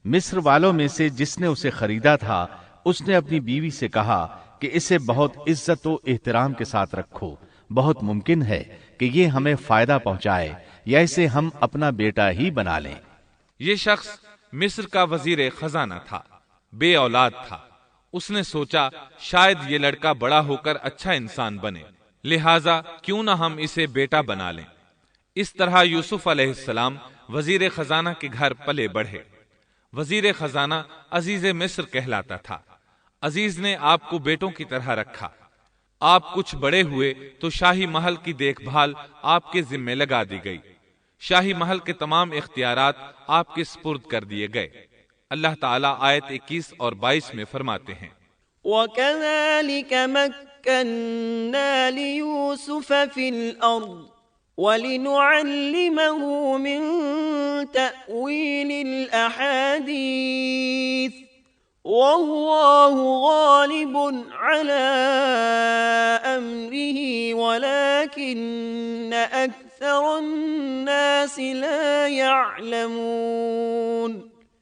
مصر والوں میں سے جس نے اسے خریدا تھا، اس نے اپنی بیوی سے کہا کہ اسے بہت عزت و احترام کے ساتھ رکھو، بہت ممکن ہے کہ یہ ہمیں فائدہ پہنچائے یا اسے ہم اپنا بیٹا ہی بنا لیں۔ یہ شخص مصر کا وزیر خزانہ تھا، بے اولاد تھا۔ اس نے سوچا شاید یہ لڑکا بڑا ہو کر اچھا انسان بنے، لہٰذا کیوں نہ ہم اسے بیٹا بنا لیں۔ اس طرح یوسف علیہ السلام وزیر خزانہ کے گھر پلے بڑھے۔ وزیر خزانہ عزیز مصر کہلاتا تھا۔ عزیز نے آپ کو بیٹوں کی طرح رکھا۔ آپ کچھ بڑے ہوئے تو شاہی محل کی دیکھ بھال آپ کے ذمے لگا دی گئی۔ شاہی محل کے تمام اختیارات آپ کے سپرد کر دیے گئے۔ اللہ تعالیٰ آیت 21 اور 22 میں فرماتے ہیں وَكَذَلِكَ مَكَّنَّا لِيُوسُفَ فِي الْأَرْضِ وَلِنُعَلِّمَهُ مِن تَأْوِيلِ الْأَحَادِيثِ وَاللَّهُ غَالِبٌ عَلَى أَمْرِهِ وَلَكِنَّ أَكْثَرَ النَّاسِ لَا يَعْلَمُونَ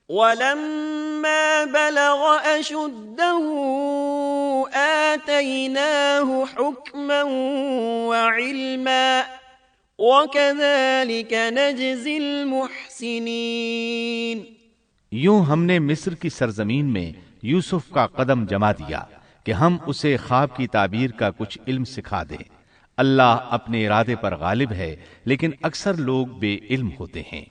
وَلَمَّا بَلَغَ أَشُدَّهُ آتَيْنَاهُ حُكْمًا وَعِلْمًا وَكَذَلِكَ نَجْزِي الْمُحْسِنِينَ۔ یوں ہم نے مصر کی سرزمین میں یوسف کا قدم جما دیا کہ ہم اسے خواب کی تعبیر کا کچھ علم سکھا دیں۔ اللہ اپنے ارادے پر غالب ہے، لیکن اکثر لوگ بے علم ہوتے ہیں۔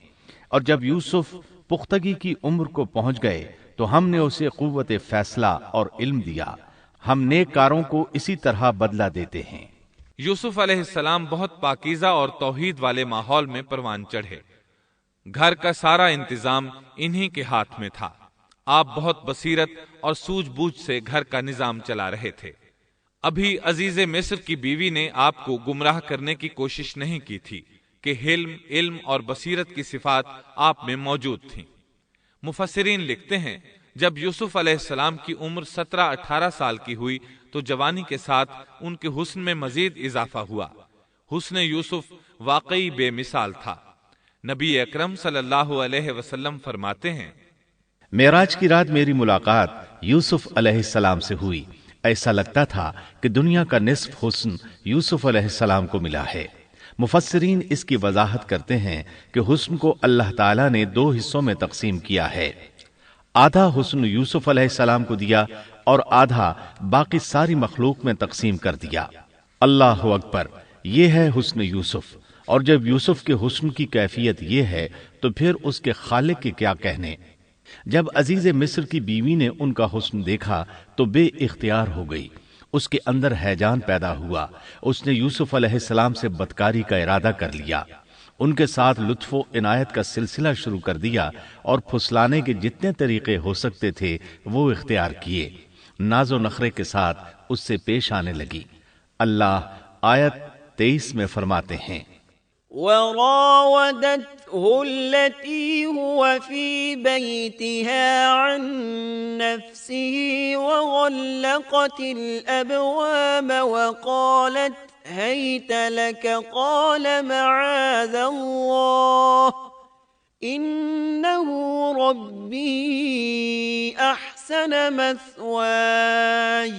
اور جب یوسف پختگی کی عمر کو پہنچ گئے تو ہم نے اسے قوت فیصلہ اور علم دیا۔ ہم نیک کاروں کو اسی طرح بدلہ دیتے ہیں۔ یوسف علیہ السلام بہت پاکیزہ اور توحید والے ماحول میں پروان چڑھے۔ گھر کا سارا انتظام انہی کے ہاتھ میں تھا۔ آپ بہت بصیرت اور سوجھ بوجھ سے گھر کا نظام چلا رہے تھے۔ ابھی عزیز مصر کی بیوی نے آپ کو گمراہ کرنے کی کوشش نہیں کی تھی کہ حلم، علم اور بصیرت کی صفات آپ میں موجود تھیں۔ مفسرین لکھتے ہیں جب یوسف علیہ السلام کی عمر 17-18 سال کی ہوئی تو جوانی کے ساتھ ان کے حسن میں مزید اضافہ ہوا۔ حسن یوسف واقعی بے مثال تھا۔ نبی اکرم صلی اللہ علیہ وسلم فرماتے ہیں معراج کی رات میری ملاقات یوسف علیہ السلام سے ہوئی۔ ایسا لگتا تھا کہ دنیا کا نصف حسن یوسف علیہ السلام کو ملا ہے۔ مفسرین اس کی وضاحت کرتے ہیں کہ حسن کو اللہ تعالیٰ نے 2 حصوں میں تقسیم کیا ہے۔ آدھا حسن یوسف علیہ السلام کو دیا اور آدھا باقی ساری مخلوق میں تقسیم کر دیا۔ اللہ اکبر، یہ ہے حسن یوسف۔ اور جب یوسف کے حسن کی کیفیت یہ ہے تو پھر اس کے خالق کے کیا کہنے۔ جب عزیز مصر کی بیوی نے ان کا حسن دیکھا تو بے اختیار ہو گئی۔ اس کے اندر ہیجان پیدا ہوا۔ اس نے یوسف علیہ السلام سے بدکاری کا ارادہ کر لیا۔ ان کے ساتھ لطف و عنایت کا سلسلہ شروع کر دیا اور پھسلانے کے جتنے طریقے ہو سکتے تھے وہ اختیار کیے۔ ناز و نخرے کے ساتھ اس سے پیش آنے لگی۔ اللہ آیت 23 میں فرماتے ہیں وراودته التي هو في بيتها عن نفسه وغلقت الأبواب وقالت هيت لك قال معاذ الله إنه ربي أحسن مثواي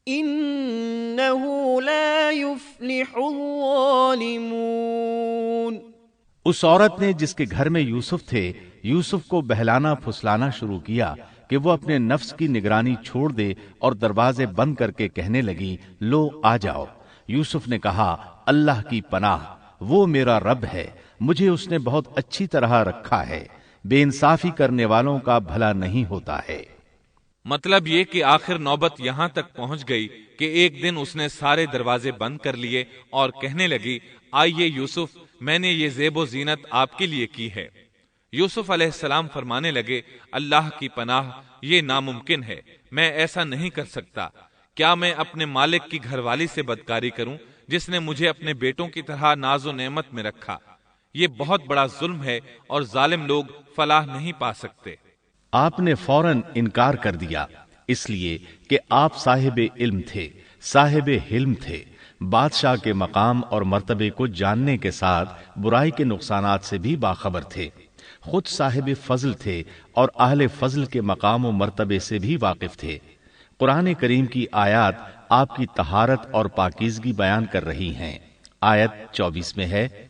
انہو لا یفلح الظالمون۔ اس عورت نے جس کے گھر میں یوسف تھے یوسف کو بہلانا پھسلانا شروع کیا کہ وہ اپنے نفس کی نگرانی چھوڑ دے اور دروازے بند کر کے کہنے لگی لو آ جاؤ۔ یوسف نے کہا اللہ کی پناہ، وہ میرا رب ہے، مجھے اس نے بہت اچھی طرح رکھا ہے، بے انصافی کرنے والوں کا بھلا نہیں ہوتا ہے۔ مطلب یہ کہ آخر نوبت یہاں تک پہنچ گئی کہ ایک دن اس نے سارے دروازے بند کر لیے اور کہنے لگی آئیے یوسف، میں نے یہ زیب و زینت آپ کے لیے کی ہے۔ یوسف علیہ السلام فرمانے لگے اللہ کی پناہ، یہ ناممکن ہے، میں ایسا نہیں کر سکتا۔ کیا میں اپنے مالک کی گھر والی سے بدکاری کروں جس نے مجھے اپنے بیٹوں کی طرح ناز و نعمت میں رکھا؟ یہ بہت بڑا ظلم ہے اور ظالم لوگ فلاح نہیں پا سکتے۔ آپ نے فوراً انکار کر دیا، اس لیے کہ آپ صاحب علم تھے، صاحب حلم تھے، بادشاہ کے مقام اور مرتبے کو جاننے کے ساتھ برائی کے نقصانات سے بھی باخبر تھے، خود صاحب فضل تھے اور اہل فضل کے مقام و مرتبے سے بھی واقف تھے۔ قرآن کریم کی آیات آپ کی طہارت اور پاکیزگی بیان کر رہی ہیں۔ آیت 24 میں ہے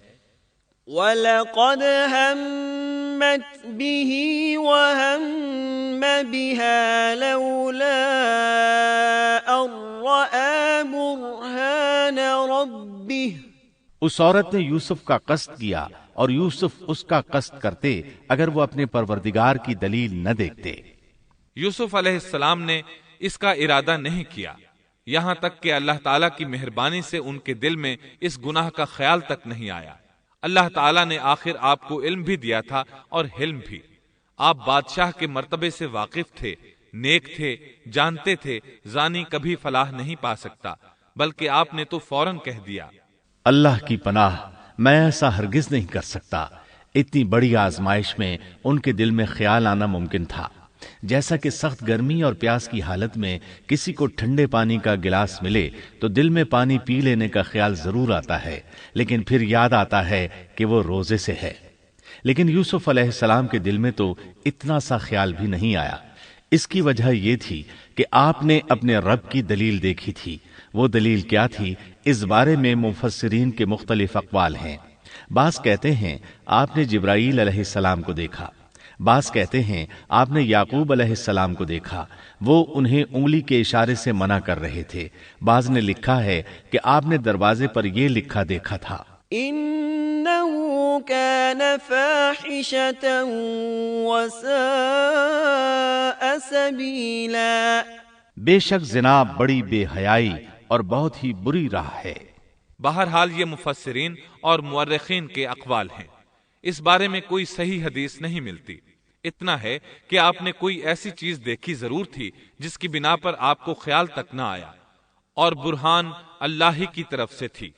وَلَقَدْ هَمَّتْ بِهِ وَهَمَّ بِهَا لَوْلَا أَن رَّأَىٰ بُرْهَانَ رَبِّهِ۔ اس عورت نے یوسف کا قصد کیا اور یوسف اس کا قصد کرتے اگر وہ اپنے پروردگار کی دلیل نہ دیکھتے۔ یوسف علیہ السلام نے اس کا ارادہ نہیں کیا، یہاں تک کہ اللہ تعالیٰ کی مہربانی سے ان کے دل میں اس گناہ کا خیال تک نہیں آیا۔ اللہ تعالیٰ نے آخر آپ کو علم بھی دیا تھا اور حلم بھی۔ آپ بادشاہ کے مرتبے سے واقف تھے، نیک تھے، جانتے تھے زانی کبھی فلاح نہیں پا سکتا، بلکہ آپ نے تو فوراً کہہ دیا۔ اللہ کی پناہ، میں ایسا ہرگز نہیں کر سکتا۔ اتنی بڑی آزمائش میں ان کے دل میں خیال آنا ممکن تھا، جیسا کہ سخت گرمی اور پیاس کی حالت میں کسی کو ٹھنڈے پانی کا گلاس ملے تو دل میں پانی پی لینے کا خیال ضرور آتا ہے، لیکن پھر یاد آتا ہے کہ وہ روزے سے ہے۔ لیکن یوسف علیہ السلام کے دل میں تو اتنا سا خیال بھی نہیں آیا۔ اس کی وجہ یہ تھی کہ آپ نے اپنے رب کی دلیل دیکھی تھی۔ وہ دلیل کیا تھی، اس بارے میں مفسرین کے مختلف اقوال ہیں۔ بعض کہتے ہیں آپ نے جبرائیل علیہ السلام کو دیکھا، بعض کہتے ہیں آپ نے یعقوب علیہ السلام کو دیکھا، وہ انہیں انگلی کے اشارے سے منع کر رہے تھے۔ بعض نے لکھا ہے کہ آپ نے دروازے پر یہ لکھا دیکھا تھا، إنه كان فاحشة وساء سبيلا۔ بے شک زنا بڑی بے حیائی اور بہت ہی بری راہ ہے۔ بہرحال یہ مفسرین اور مورخین کے اقوال ہیں، اس بارے میں کوئی صحیح حدیث نہیں ملتی۔ اتنا ہے کہ آپ نے کوئی ایسی چیز دیکھی ضرور تھی جس کی بنا پر آپ کو خیال تک نہ آیا، اور برہان اللہ ہی کی طرف سے تھی،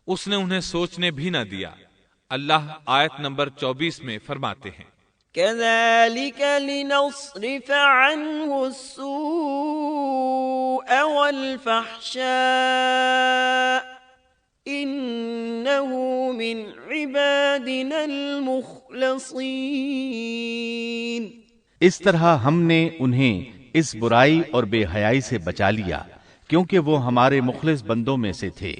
اس نے انہیں سوچنے بھی نہ دیا۔ اللہ آیت نمبر 24 میں فرماتے ہیں، كذلك لنصرف عنه السوء والفحشاء إنه من عبادنا المخلصين۔ اس طرح ہم نے انہیں اس برائی اور بے حیائی سے بچا لیا کیونکہ وہ ہمارے مخلص بندوں میں سے تھے۔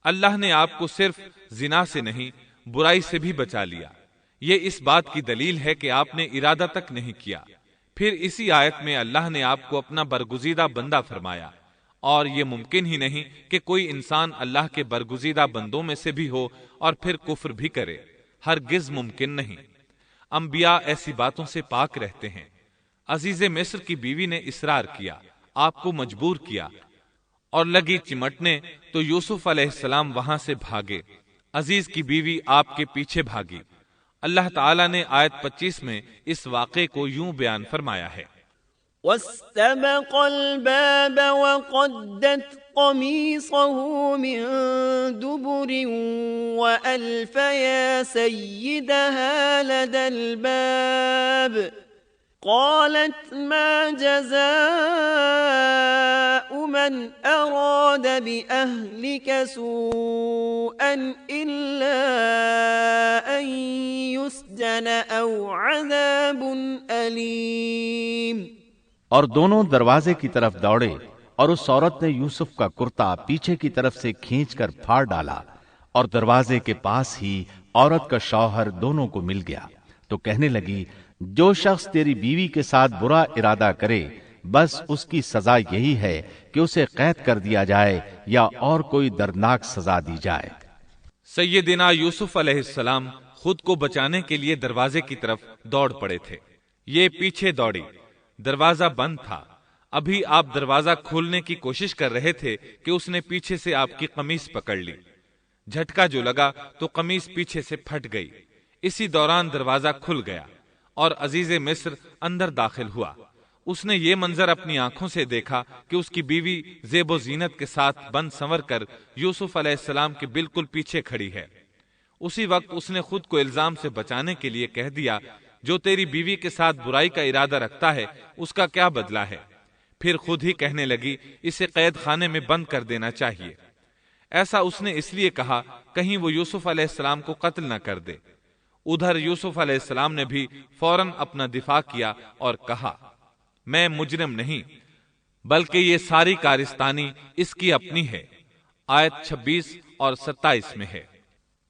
اللہ نے آپ کو صرف زنا سے نہیں برائی سے بھی بچا لیا۔ یہ اس بات کی دلیل ہے کہ آپ نے ارادہ تک نہیں کیا۔ پھر اسی آیت میں اللہ نے آپ کو اپنا برگزیدہ بندہ فرمایا، اور یہ ممکن ہی نہیں کہ کوئی انسان اللہ کے برگزیدہ بندوں میں سے بھی ہو اور پھر کفر بھی کرے، ہرگز ممکن نہیں۔ انبیاء ایسی باتوں سے پاک رہتے ہیں۔ عزیز مصر کی بیوی نے اصرار کیا، آپ کو مجبور کیا، اور لگی چمٹنے تو یوسف علیہ السلام وہاں سے بھاگے۔ عزیز کی بیوی آپ کے پیچھے بھاگی۔ اللہ تعالیٰ نے آیت 25 میں اس واقعے کو یوں بیان فرمایا ہے، واستبق الباب وقدت قميصه من دبر وألف يا سيدها لدى الباب قالت ما جزاء من أراد بأهلك سوءا إلا أن يسجن أو عذاب أليم۔ اور دونوں دروازے کی طرف دوڑے، اور اس عورت نے یوسف کا کرتا پیچھے کی طرف سے کھینچ کر پھاڑ ڈالا، اور دروازے کے پاس ہی عورت کا شوہر دونوں کو مل گیا۔ تو کہنے لگی، جو شخص تیری بیوی کے ساتھ برا ارادہ کرے بس اس کی سزا یہی ہے کہ اسے قید کر دیا جائے یا اور کوئی دردناک سزا دی جائے۔ سیدنا یوسف علیہ السلام خود کو بچانے کے لیے دروازے کی طرف دوڑ پڑے تھے، یہ پیچھے دوڑی۔ دروازہ بند تھا، ابھی آپ دروازہ کھولنے کی کوشش کر رہے تھے کہ اس نے پیچھے سے آپ کی قمیص پکڑ لی۔ جھٹکا جو لگا تو قمیص پیچھے سے پھٹ گئی۔ اسی دوران دروازہ کھل گیا اور عزیز مصر اندر داخل ہوا۔ اس نے یہ منظر اپنی آنکھوں سے دیکھا کہ اس کی بیوی زیب و زینت کے ساتھ بند سنور کر یوسف علیہ السلام کے بالکل پیچھے کھڑی ہے۔ اسی وقت اس نے خود کو الزام سے بچانے کے لیے کہہ دیا، جو تیری بیوی کے ساتھ برائی کا ارادہ رکھتا ہے اس کا کیا بدلہ ہے؟ پھر خود ہی کہنے لگی، اسے قید خانے میں بند کر دینا چاہیے۔ ایسا اس نے اس لیے کہا کہیں وہ یوسف علیہ السلام کو قتل نہ کر دے۔ ادھر یوسف علیہ السلام نے بھی فوراً اپنا دفاع کیا اور کہا، میں مجرم نہیں، بلکہ یہ ساری کارستانی اس کی اپنی ہے۔ آیت 26 اور 27 میں ہے،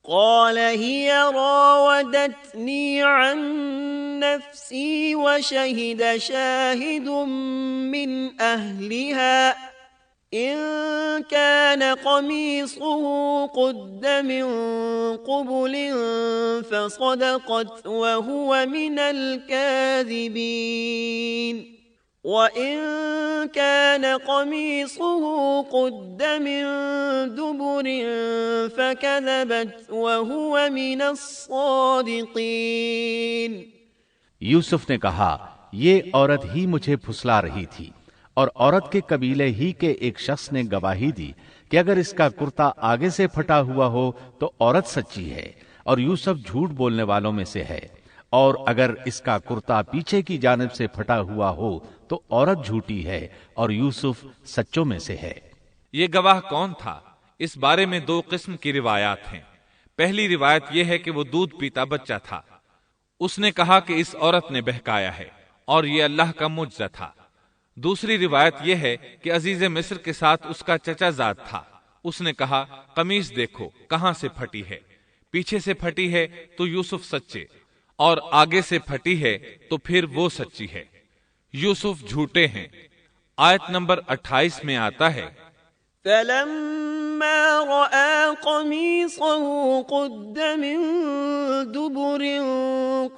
قال هي راودتني عن نفسي وشهد شاهد من أهلها إن كان قميصه قد من قبل فصدقت وهو من الكاذبين وَإِن كَانَ قَمِيصُهُ قُدَّ مِن دُبُرٍ فكذبت وهو من الصادقين۔ یوسف نے کہا یہ عورت ہی مجھے پھسلا رہی تھی، اور عورت کے قبیلے ہی کے ایک شخص نے گواہی دی کہ اگر اس کا کرتا آگے سے پھٹا ہوا ہو تو عورت سچی ہے اور یوسف جھوٹ بولنے والوں میں سے ہے، اور اگر اس کا کرتا پیچھے کی جانب سے پھٹا ہوا ہو تو عورت جھوٹی ہے اور یوسف سچوں میں سے ہے۔ یہ گواہ کون تھا؟ اس بارے میں دو قسم کی روایات ہیں۔ پہلی روایت یہ ہے کہ وہ دودھ پیتا بچہ تھا، اس نے کہا کہ اس عورت نے بہکایا ہے، اور یہ اللہ کا معجزہ تھا۔ دوسری روایت یہ ہے کہ عزیز مصر کے ساتھ اس کا چچا زاد تھا، اس نے کہا قمیص دیکھو کہاں سے پھٹی ہے، پیچھے سے پھٹی ہے تو یوسف سچے، اور آگے سے پھٹی ہے تو پھر وہ سچی ہے، یوسف جھوٹے ہیں۔ آیت نمبر 28 میں آتا ہے فلما رأى قميصه قد من دبر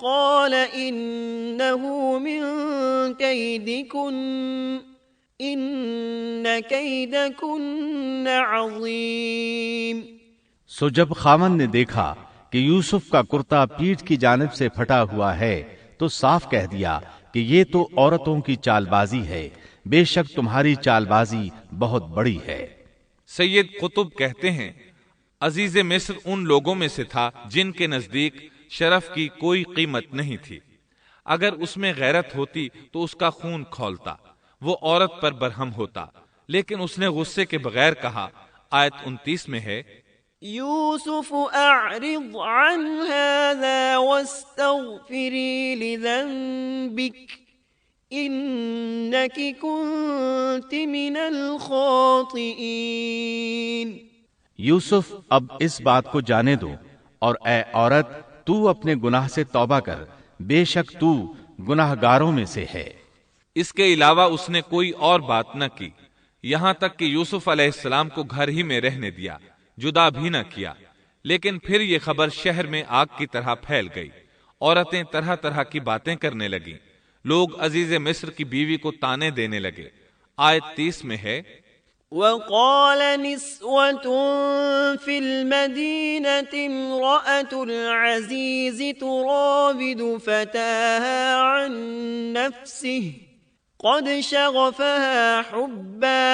قال إنه من كيدكن إن كيدكن عظيم۔ سو جب خاوند نے دیکھا کہ یوسف کا کرتا پیٹھ کی جانب سے پھٹا ہوا ہے تو صاف کہہ دیا کہ یہ تو عورتوں کی چال بازی ہے، بے شک تمہاری چال بازی بہت بڑی ہے۔ سید قطب کہتے ہیں عزیز مصر ان لوگوں میں سے تھا جن کے نزدیک شرف کی کوئی قیمت نہیں تھی، اگر اس میں غیرت ہوتی تو اس کا خون کھولتا، وہ عورت پر برہم ہوتا، لیکن اس نے غصے کے بغیر کہا۔ آیت 29 میں ہے یوسف اعرض عن هذا واستغفری لذنبک انک کنت من الخاطئین۔ یوسف اب اس بات کو جانے دو، اور اے عورت تو اپنے گناہ سے توبہ کر، بے شک تو گناہ گاروں میں سے ہے۔ اس کے علاوہ اس نے کوئی اور بات نہ کی، یہاں تک کہ یوسف علیہ السلام کو گھر ہی میں رہنے دیا، جدا بھی نہ کیا۔ لیکن پھر یہ خبر شہر میں آگ کی طرح پھیل گئی، عورتیں طرح طرح کی باتیں کرنے لگیں، لوگ عزیز مصر کی بیوی کو تانے دینے لگے۔ آیت 30 میں ہے وقال نسوة في المدينة امرأة العزيز تراود فتاها عن نفسه قد شغفها حبا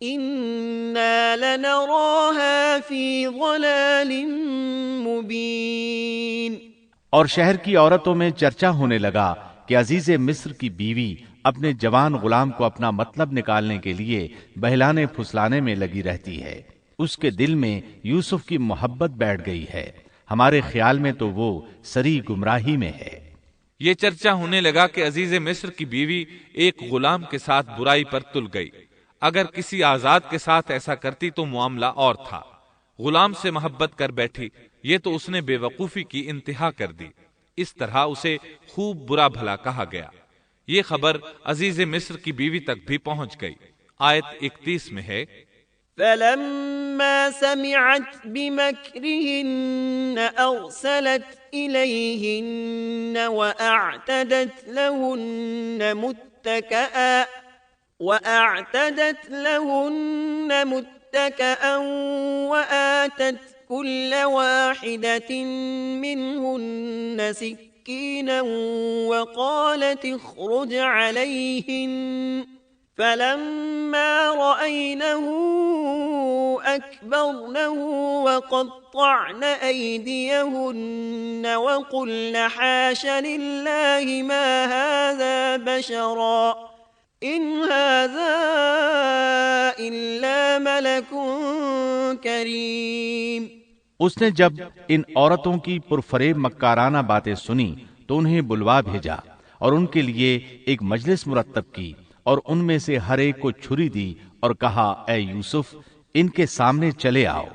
إنا لنراها في ضلال مبين۔ اور شہر کی عورتوں میں چرچا ہونے لگا کہ عزیز مصر کی بیوی اپنے جوان غلام کو اپنا مطلب نکالنے کے لیے بہلانے پھسلانے میں لگی رہتی ہے، اس کے دل میں یوسف کی محبت بیٹھ گئی ہے، ہمارے خیال میں تو وہ سری گمراہی میں ہے۔ یہ چرچا ہونے لگا کہ عزیز مصر کی بیوی ایک غلام کے ساتھ برائی پر تل گئی، اگر کسی آزاد کے ساتھ ایسا کرتی تو معاملہ اور تھا، غلام سے محبت کر بیٹھی، یہ تو اس نے بے وقوفی کی انتہا کر دی، اس طرح اسے خوب برا بھلا کہا گیا۔ یہ خبر عزیز مصر کی بیوی تک بھی پہنچ گئی۔ آیت 31 میں ہے فلما سمعت بمكرهن أرسلت إليهن وأعتدت لهن متكئا وآتت كل واحدة منهن سكينا وقالت اخرج عليهن فلما رأينه أكبرنه وقطعن أيديهن وقلن حاش لله ما هذا بشرا إن هذا إلا ملك كريم۔ اس نے جب ان عورتوں کی پرفریب مکارانہ باتیں سنی تو انہیں بلوا بھیجا اور ان کے لیے ایک مجلس مرتب کی، اور ان میں سے ہر ایک کو چھری دی اور کہا اے یوسف ان کے سامنے چلے آؤ۔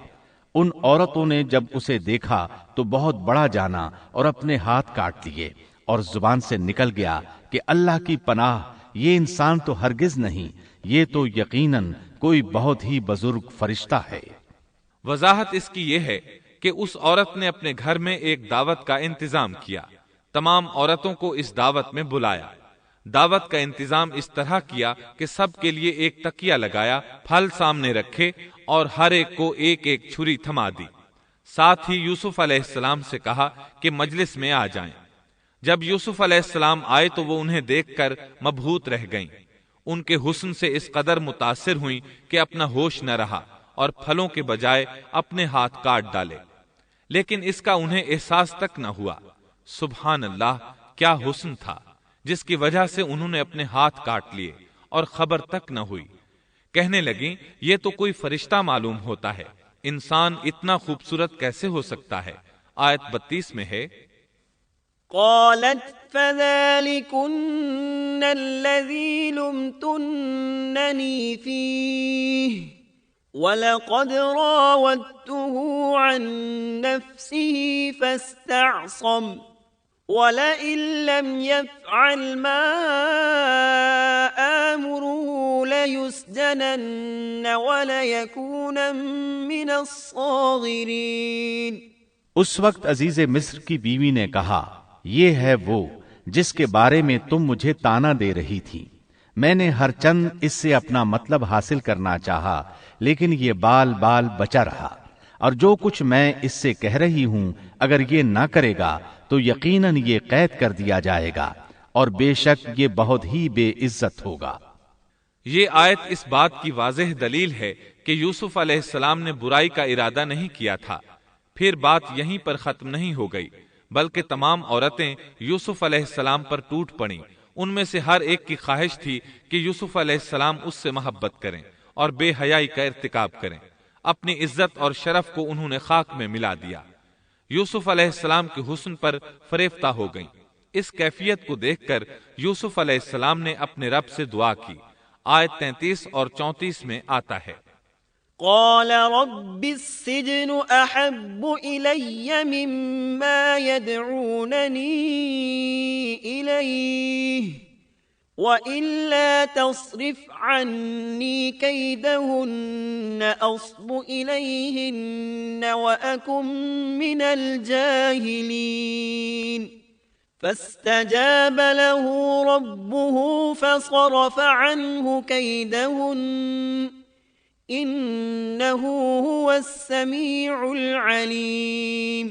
ان عورتوں نے جب اسے دیکھا تو بہت بڑا جانا اور اپنے ہاتھ کاٹ لیے، اور زبان سے نکل گیا کہ اللہ کی پناہ، یہ انسان تو ہرگز نہیں، یہ تو یقیناً کوئی بہت ہی بزرگ فرشتہ ہے۔ وضاحت اس کی یہ ہے کہ اس عورت نے اپنے گھر میں ایک دعوت کا انتظام کیا، تمام عورتوں کو اس دعوت میں بلایا، دعوت کا انتظام اس طرح کیا کہ سب کے لیے ایک تکیہ لگایا، پھل سامنے رکھے اور ہر ایک کو ایک ایک چھری تھما دی۔ ساتھ ہی یوسف علیہ السلام سے کہا کہ مجلس میں آ جائیں۔ جب یوسف علیہ السلام آئے تو وہ انہیں دیکھ کر مبہوت رہ گئیں۔ ان کے حسن سے اس قدر متاثر ہوئیں کہ اپنا ہوش نہ رہا اور پھلوں کے بجائے اپنے ہاتھ کاٹ ڈالے، لیکن اس کا انہیں احساس تک نہ ہوا۔ سبحان اللہ، کیا حسن تھا جس کی وجہ سے انہوں نے اپنے ہاتھ کاٹ لیے اور خبر تک نہ ہوئی۔ کہنے لگیں یہ تو کوئی فرشتہ معلوم ہوتا ہے، انسان اتنا خوبصورت کیسے ہو سکتا ہے؟ آیت 32 میں ہے، قالت فذلكن الذي لمتنني فيه ولقد راودته عن نفسه فاستعصم ولئن لم يفعل ما آمره ليسجنن وليكون من الصاغرين۔ اس وقت عزیز مصر کی بیوی نے کہا، یہ ہے وہ جس کے بارے میں تم مجھے تانا دے رہی تھی۔ میں نے ہر چند اس سے اپنا مطلب حاصل کرنا چاہا، لیکن یہ بال بال بچا رہا، اور جو کچھ میں اس سے کہہ رہی ہوں اگر یہ نہ کرے گا تو یقیناً یہ قید کر دیا جائے گا، اور بے شک یہ بہت ہی بے عزت ہوگا۔ یہ آیت اس بات کی واضح دلیل ہے کہ یوسف علیہ السلام نے برائی کا ارادہ نہیں کیا تھا۔ پھر بات یہیں پر ختم نہیں ہو گئی، بلکہ تمام عورتیں یوسف علیہ السلام پر ٹوٹ پڑیں۔ ان میں سے ہر ایک کی خواہش تھی کہ یوسف علیہ السلام اس سے محبت کریں اور بے حیائی کا ارتکاب کریں۔ اپنی عزت اور شرف کو انہوں نے خاک میں ملا دیا۔ یوسف علیہ السلام کے حسن پر فریفتہ ہو گئیں۔ اس کیفیت کو دیکھ کر یوسف علیہ السلام نے اپنے رب سے دعا کی۔ آیت 33 اور 34 میں آتا ہے، قال رب السجن احب الي مما يدعونني اليه والا تصرف عني كيدهن اصب اليهن واكن من الجاهلين فاستجاب له ربه فصرف عنه كيدهن انه هو السمیع العلیم۔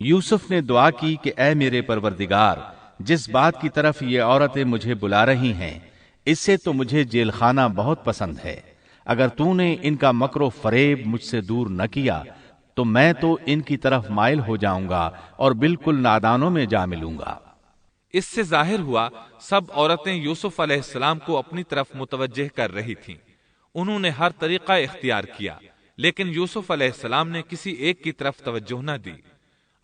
یوسف نے دعا کی کہ اے میرے پروردگار، جس بات کی طرف یہ عورتیں مجھے بلا رہی ہیں اس سے تو مجھے جیل خانہ بہت پسند ہے۔ اگر تو نے ان کا مکر و فریب مجھ سے دور نہ کیا تو میں تو ان کی طرف مائل ہو جاؤں گا اور بالکل نادانوں میں جا ملوں گا۔ اس سے ظاہر ہوا سب عورتیں یوسف علیہ السلام کو اپنی طرف متوجہ کر رہی تھیں۔ انہوں نے ہر طریقہ اختیار کیا، لیکن یوسف علیہ السلام نے کسی ایک کی طرف توجہ نہ دی۔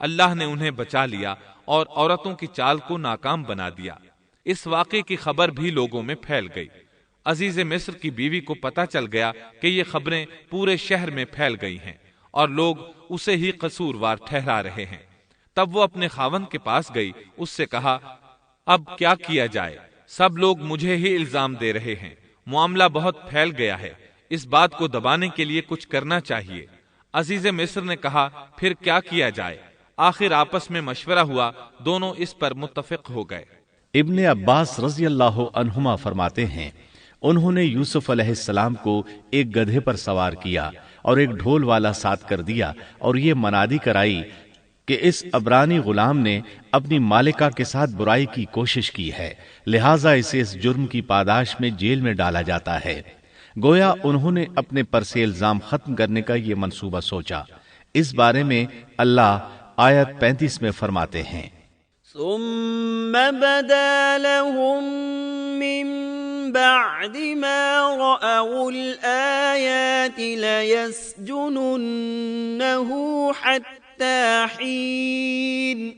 اللہ نے انہیں بچا لیا اور عورتوں کی چال کو ناکام بنا دیا۔ اس واقعے کی خبر بھی لوگوں میں پھیل گئی۔ عزیز مصر کی بیوی کو پتہ چل گیا کہ یہ خبریں پورے شہر میں پھیل گئی ہیں اور لوگ اسے ہی قصوروار ٹھہرا رہے ہیں۔ تب وہ اپنے خاوند کے پاس گئی، اس سے کہا، اب کیا کیا جائے؟ سب لوگ مجھے ہی الزام دے رہے ہیں، معاملہ بہت پھیل گیا ہے، اس بات کو دبانے کے لیے کچھ کرنا چاہیے۔ عزیز مصر نے کہا، پھر کیا کیا جائے؟ آخر آپس میں مشورہ ہوا، دونوں اس پر متفق ہو گئے۔ ابن عباس رضی اللہ عنہما فرماتے ہیں، انہوں نے یوسف علیہ السلام کو ایک گدھے پر سوار کیا اور ایک ڈھول والا ساتھ کر دیا اور یہ منادی کرائی کہ اس عبرانی غلام نے اپنی مالکہ کے ساتھ برائی کی کوشش کی ہے، لہٰذا اسے اس جرم کی پاداش میں جیل میں ڈالا جاتا ہے۔ گویا انہوں نے اپنے پر سے الزام ختم کرنے کا یہ منصوبہ سوچا۔ اس بارے میں اللہ آیت 35 میں فرماتے ہیں، ثم بدا لهم من بعد ما رأوا الآيات ليسجننه حتى حين۔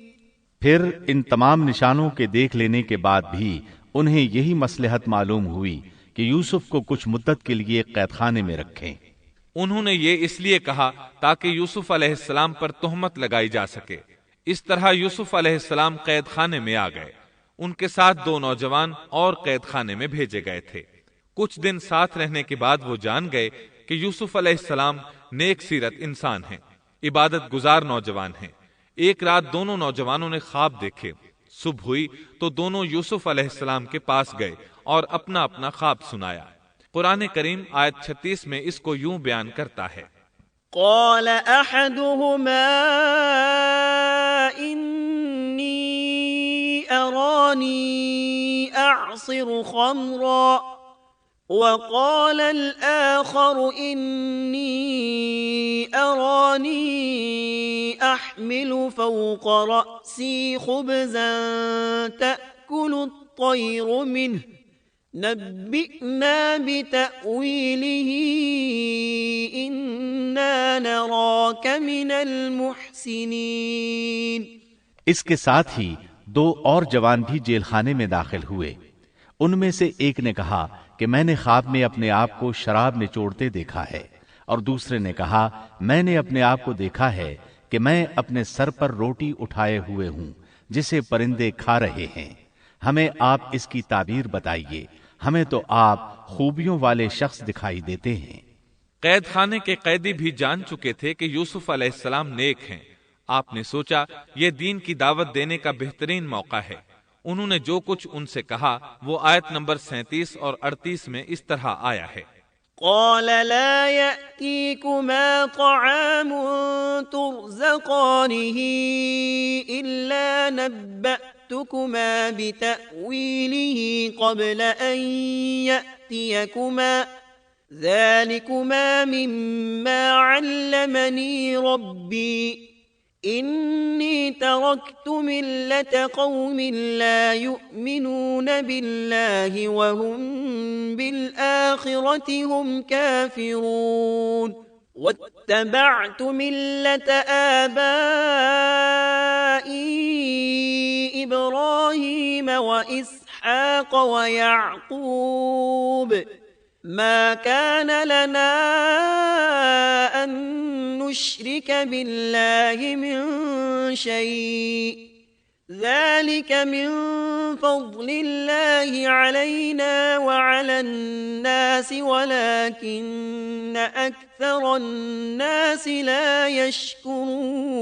پھر ان تمام نشانوں کے دیکھ لینے کے بعد بھی انہیں یہی مصلحت معلوم ہوئی کہ یوسف کو کچھ مدت کے لیے قید خانے میں رکھیں۔ انہوں نے یہ اس لیے کہا تاکہ یوسف علیہ السلام پر تہمت لگائی جا سکے۔ اس طرح یوسف علیہ السلام قید خانے میں آ گئے۔ ان کے ساتھ 2 نوجوان اور قید خانے میں بھیجے گئے تھے۔ کچھ دن ساتھ رہنے کے بعد وہ جان گئے کہ یوسف علیہ السلام نیک سیرت انسان ہیں، عبادت گزار نوجوان ہیں۔ ایک رات دونوں نوجوانوں نے خواب دیکھے۔ صبح ہوئی تو دونوں یوسف علیہ السلام کے پاس گئے اور اپنا اپنا خواب سنایا۔ قرآن کریم آیت 36 میں اس کو یوں بیان کرتا ہے، قال احدهما انی ارانی اعصر خمرا وقال الآخر انی ارانی احمل فوق رأسی خبزا تأکل الطیر منه نبئنا بتأویلہ انا نراک من المحسنین۔ اس کے ساتھ ہی 2 اور جوان بھی جیل خانے میں داخل ہوئے۔ ان میں سے ایک نے کہا کہ میں نے خواب میں اپنے آپ کو شراب نچوڑتے دیکھا ہے، اور دوسرے نے کہا میں نے اپنے آپ کو دیکھا ہے کہ میں اپنے سر پر روٹی اٹھائے ہوئے ہوں جسے پرندے کھا رہے ہیں، ہمیں آپ اس کی تعبیر بتائیے، ہمیں تو آپ خوبیوں والے شخص دکھائی دیتے ہیں۔ قید خانے کے قیدی بھی جان چکے تھے کہ یوسف علیہ السلام نیک ہیں۔ آپ نے سوچا یہ دین کی دعوت دینے کا بہترین موقع ہے۔ انہوں نے جو کچھ ان سے کہا وہ آیت نمبر 37 اور 38 میں اس طرح آیا ہے، قال لا يأتيكما طعام ترزقانه إلا نبأتكما بتأويله قبل أن يأتيكما ذلكما مما علمني ربي إني تركت ملة قوم لا يؤمنون بالله وهم بالآخرة هم كافرون واتبعت ملة آبائي إبراهيم وإسحاق ويعقوب ما كان لنا أن نشرك بالله من شيء ذلك من فضل الله علينا وعلى الناس ولكن أكثر الناس لا يشكرون۔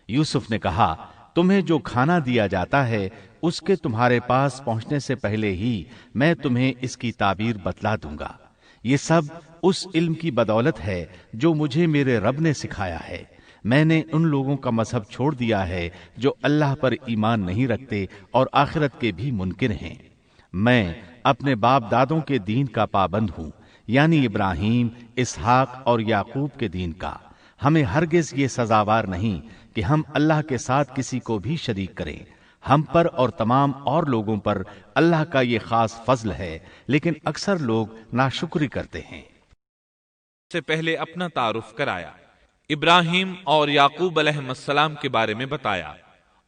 یوسف نے کہا تمہیں جو کھانا دیا جاتا ہے اس کے تمہارے پاس پہنچنے سے پہلے ہی میں تمہیں اس کی تعبیر بتلا دوں گا۔ یہ سب اس علم کی بدولت ہے جو مجھے میرے رب نے سکھایا ہے۔ میں نے ان لوگوں کا مذہب چھوڑ دیا ہے جو اللہ پر ایمان نہیں رکھتے اور آخرت کے بھی منکر ہیں۔ میں اپنے باپ دادوں کے دین کا پابند ہوں، یعنی ابراہیم، اسحاق اور یعقوب کے دین کا۔ ہمیں ہرگز یہ سزاوار نہیں کہ ہم اللہ کے ساتھ کسی کو بھی شریک کریں۔ ہم پر اور تمام اور لوگوں پر اللہ کا یہ خاص فضل ہے، لیکن اکثر لوگ ناشکری کرتے ہیں۔ سے پہلے اپنا تعارف کرایا، ابراہیم اور یعقوب علیہ السلام کے بارے میں بتایا،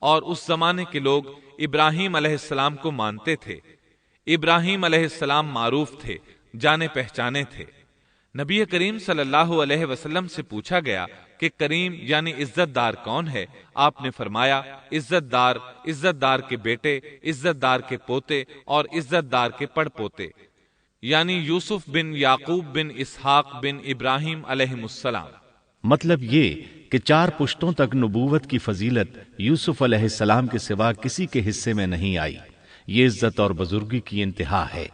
اور اس زمانے کے لوگ ابراہیم علیہ السلام کو مانتے تھے۔ ابراہیم علیہ السلام معروف تھے، جانے پہچانے تھے۔ نبی کریم صلی اللہ علیہ وسلم سے پوچھا گیا کہ کریم یعنی عزت دار کون ہے؟ آپ نے فرمایا عزت دار کے بیٹے، عزت دار کے پوتے اور عزت دار کے پڑ پوتے، یعنی یوسف بن یعقوب بن اسحاق بن ابراہیم علیہ السلام۔ مطلب یہ کہ 4 پشتوں تک نبوت کی فضیلت یوسف علیہ السلام کے سوا کسی کے حصے میں نہیں آئی۔ یہ عزت اور بزرگی کی انتہا ہے۔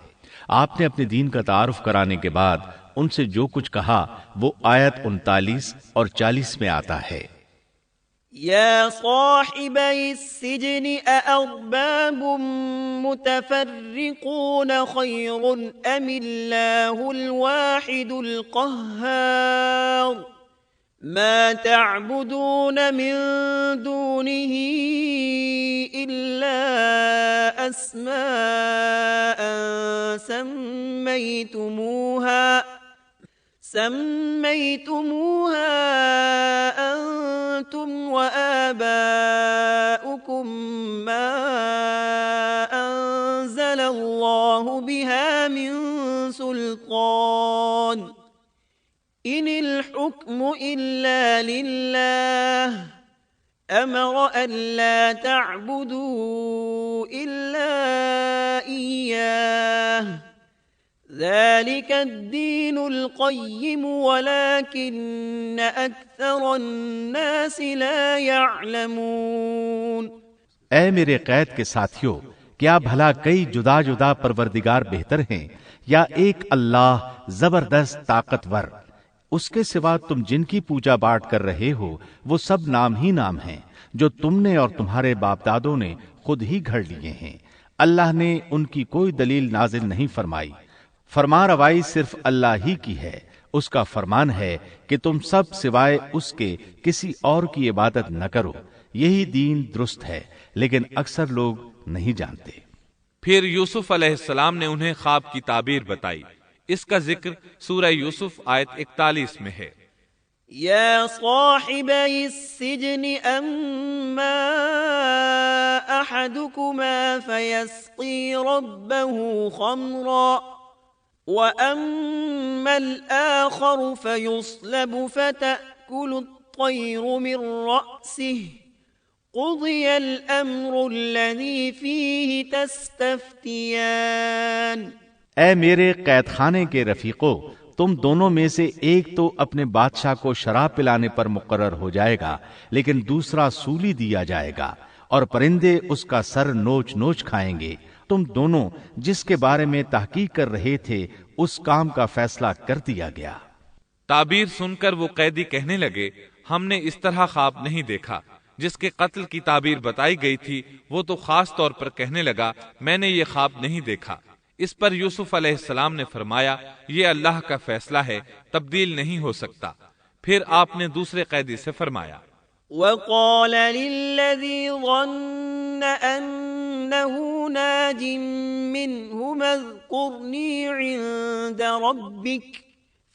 آپ نے اپنے دین کا تعارف کرانے کے بعد ان سے جو کچھ کہا وہ آیت 39 اور 40 میں آتا ہے، یا صاحبی السجن اارباب متفرقون خیر ام اللہ الواحد القہار ما تعبدون من دونه إلا أسماء سميتموها أنتم وآباؤكم ما أنزل الله بها من سلطان إن الحكم إلا لله أمر ألا تعبدوا إلا إياه ذلك الدين القيم ولكن أكثر الناس لا يعلمون۔ اے میرے قید کے ساتھیو، کیا بھلا کئی جدا جدا پروردگار بہتر ہیں یا ایک اللہ زبردست طاقتور؟ اس کے سوا تم جن کی پوجا باٹ کر رہے ہو وہ سب نام ہی نام ہیں جو تم نے اور تمہارے باپ دادوں نے خود ہی گھڑ لیے ہیں۔ اللہ نے ان کی کوئی دلیل نازل نہیں فرمائی۔ فرما روائی صرف اللہ ہی کی ہے۔ اس کا فرمان ہے کہ تم سب سوائے اس کے کسی اور کی عبادت نہ کرو، یہی دین درست ہے، لیکن اکثر لوگ نہیں جانتے۔ پھر یوسف علیہ السلام نے انہیں خواب کی تعبیر بتائی۔ اس کا ذکر سورہ یوسف آیت 41 میں ہے۔ يا صاحبي السجن أما أحدكما فيسقي ربه خمرا وأما الآخر فيصلب فتأكل الطير من رأسه قضي الأمر الذي فيه تستفتيان۔ اے میرے قید خانے کے رفیقو، تم دونوں میں سے ایک تو اپنے بادشاہ کو شراب پلانے پر مقرر ہو جائے گا، لیکن دوسرا سولی دیا جائے گا اور پرندے اس کا سر نوچ نوچ کھائیں گے۔ تم دونوں جس کے بارے میں تحقیق کر رہے تھے اس کام کا فیصلہ کر دیا گیا۔ تعبیر سن کر وہ قیدی کہنے لگے، ہم نے اس طرح خواب نہیں دیکھا۔ جس کے قتل کی تعبیر بتائی گئی تھی وہ تو خاص طور پر کہنے لگا، میں نے یہ خواب نہیں دیکھا۔ اس پر یوسف علیہ السلام نے فرمایا، یہ اللہ کا فیصلہ ہے، تبدیل نہیں ہو سکتا۔ پھر آپ نے دوسرے قیدی سے فرمایا، وقال للذي ظن أنه ناج منهما اذكرني عند ربك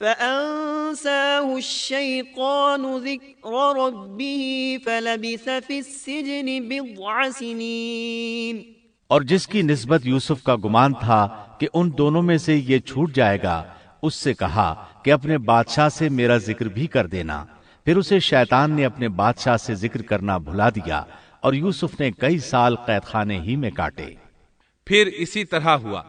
فأنساه الشيطان ذكر ربه فلبث في السجن بضع سنين۔ اور جس کی نسبت یوسف کا گمان تھا کہ ان دونوں میں سے یہ چھوٹ جائے گا، اس سے کہا کہ اپنے بادشاہ سے میرا ذکر بھی کر دینا۔ پھر اسے شیطان نے اپنے بادشاہ سے ذکر کرنا بھلا دیا اور یوسف نے کئی سال قید خانے ہی میں کاٹے۔ پھر اسی طرح ہوا،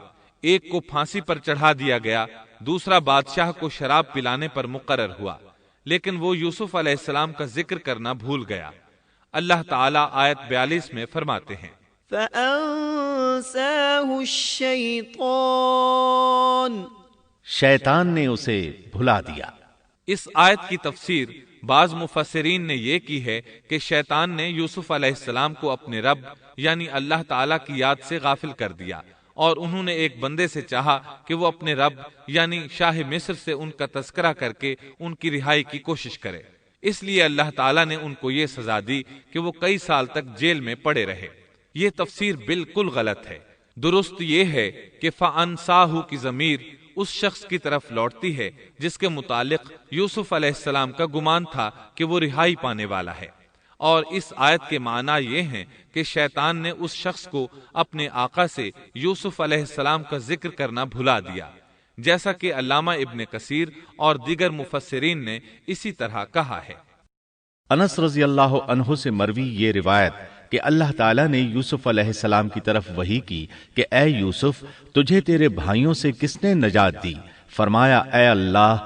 ایک کو پھانسی پر چڑھا دیا گیا، دوسرا بادشاہ کو شراب پلانے پر مقرر ہوا، لیکن وہ یوسف علیہ السلام کا ذکر کرنا بھول گیا۔ اللہ تعالیٰ آیت 42 میں فرماتے ہیں، فأنساه الشيطان، شیطان نے اسے بھلا دیا۔ اس آیت کی تفسیر بعض مفسرین نے یہ کی ہے کہ شیطان نے یوسف علیہ السلام کو اپنے رب یعنی اللہ تعالیٰ کی یاد سے غافل کر دیا، اور انہوں نے ایک بندے سے چاہا کہ وہ اپنے رب یعنی شاہ مصر سے ان کا تذکرہ کر کے ان کی رہائی کی کوشش کرے۔ اس لیے اللہ تعالیٰ نے ان کو یہ سزا دی کہ وہ کئی سال تک جیل میں پڑے رہے۔ یہ تفسیر بالکل غلط ہے۔ درست یہ ہے کہ فَأَنْسَاهُ کی ضمیر اس شخص کی طرف لوٹتی ہے جس کے متعلق یوسف علیہ السلام کا گمان تھا کہ وہ رہائی پانے والا ہے، اور اس آیت کے معنی یہ ہیں کہ شیطان نے اس شخص کو اپنے آقا سے یوسف علیہ السلام کا ذکر کرنا بھلا دیا، جیسا کہ علامہ ابن کثیر اور دیگر مفسرین نے اسی طرح کہا ہے۔ انس رضی اللہ عنہ سے مروی یہ روایت کہ اللہ تعالیٰ نے یوسف علیہ السلام کی طرف وحی کی کہ اے یوسف، تجھے تیرے بھائیوں سے کس نے نجات دی؟ فرمایا، اے اللہ،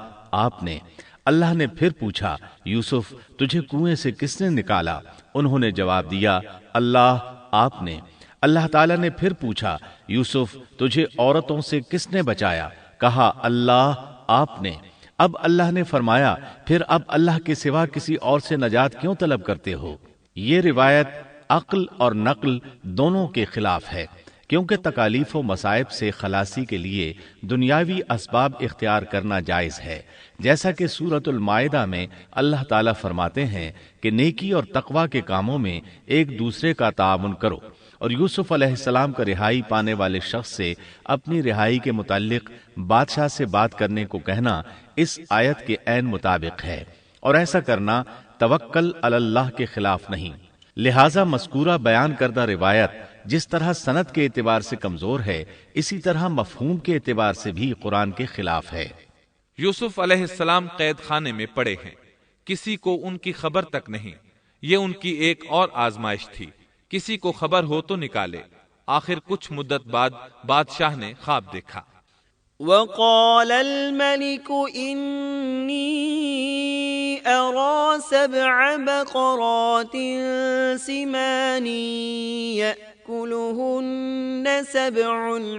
آپ نے۔ اللہ نے پھر پوچھا، یوسف، تجھے کنویں سے کس نے نکالا؟ انہوں نے جواب دیا، اللہ، آپ نے۔ اللہ تعالیٰ نے پھر پوچھا، یوسف، تجھے عورتوں سے کس نے بچایا؟ کہا، اللہ، آپ نے۔ اب اللہ نے فرمایا، پھر اب اللہ کے سوا کسی اور سے نجات کیوں طلب کرتے ہو؟ یہ روایت عقل اور نقل دونوں کے خلاف ہے، کیونکہ تکالیف و مصائب سے خلاصی کے لیے دنیاوی اسباب اختیار کرنا جائز ہے، جیسا کہ سورۃ المائدہ میں اللہ تعالیٰ فرماتے ہیں کہ نیکی اور تقوی کے کاموں میں ایک دوسرے کا تعاون کرو، اور یوسف علیہ السلام کا رہائی پانے والے شخص سے اپنی رہائی کے متعلق بادشاہ سے بات کرنے کو کہنا اس آیت کے عین مطابق ہے، اور ایسا کرنا توکل علی اللہ کے خلاف نہیں۔ لہذا مذکورہ بیان کردہ روایت جس طرح سند کے اعتبار سے کمزور ہے، اسی طرح مفہوم کے اعتبار سے بھی قرآن کے خلاف ہے۔ یوسف علیہ السلام قید خانے میں پڑے ہیں، کسی کو ان کی خبر تک نہیں۔ یہ ان کی ایک اور آزمائش تھی، کسی کو خبر ہو تو نکالے۔ آخر کچھ مدت بعد بادشاہ نے خواب دیکھا۔ وقال الملك إني أرى 7 بقرات سمان يأكلهن سبع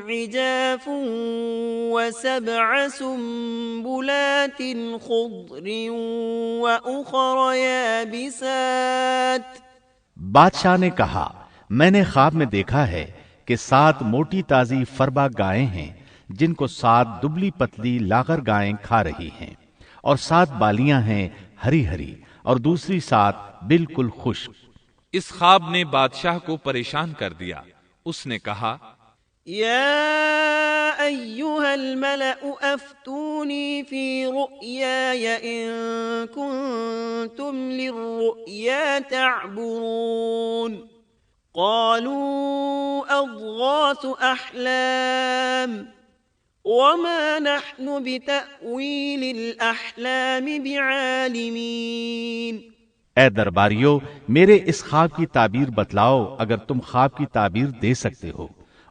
عجاف وسبع سنبلات خضر وأخر يابسات۔ بادشاہ نے کہا میں نے خواب میں دیکھا ہے کہ 7 موٹی تازی فربا گائیں ہیں جن کو 7 دبلی پتلی لاغر گائیں کھا رہی ہیں، اور 7 بالیاں ہیں ہری ہری اور دوسری 7 بالکل خشک۔ اس خواب نے بادشاہ کو پریشان کر دیا۔ اس نے کہا يا أيها الملأ أفتوني في رؤياي إن كنتم للرؤيا تعبرون قالوا أضغاث أحلام وما نحن بتأويل الأحلام بعالمين۔ اے درباریو، میرے اس خواب کی تعبیر بتلاؤ اگر تم خواب کی تعبیر دے سکتے ہو۔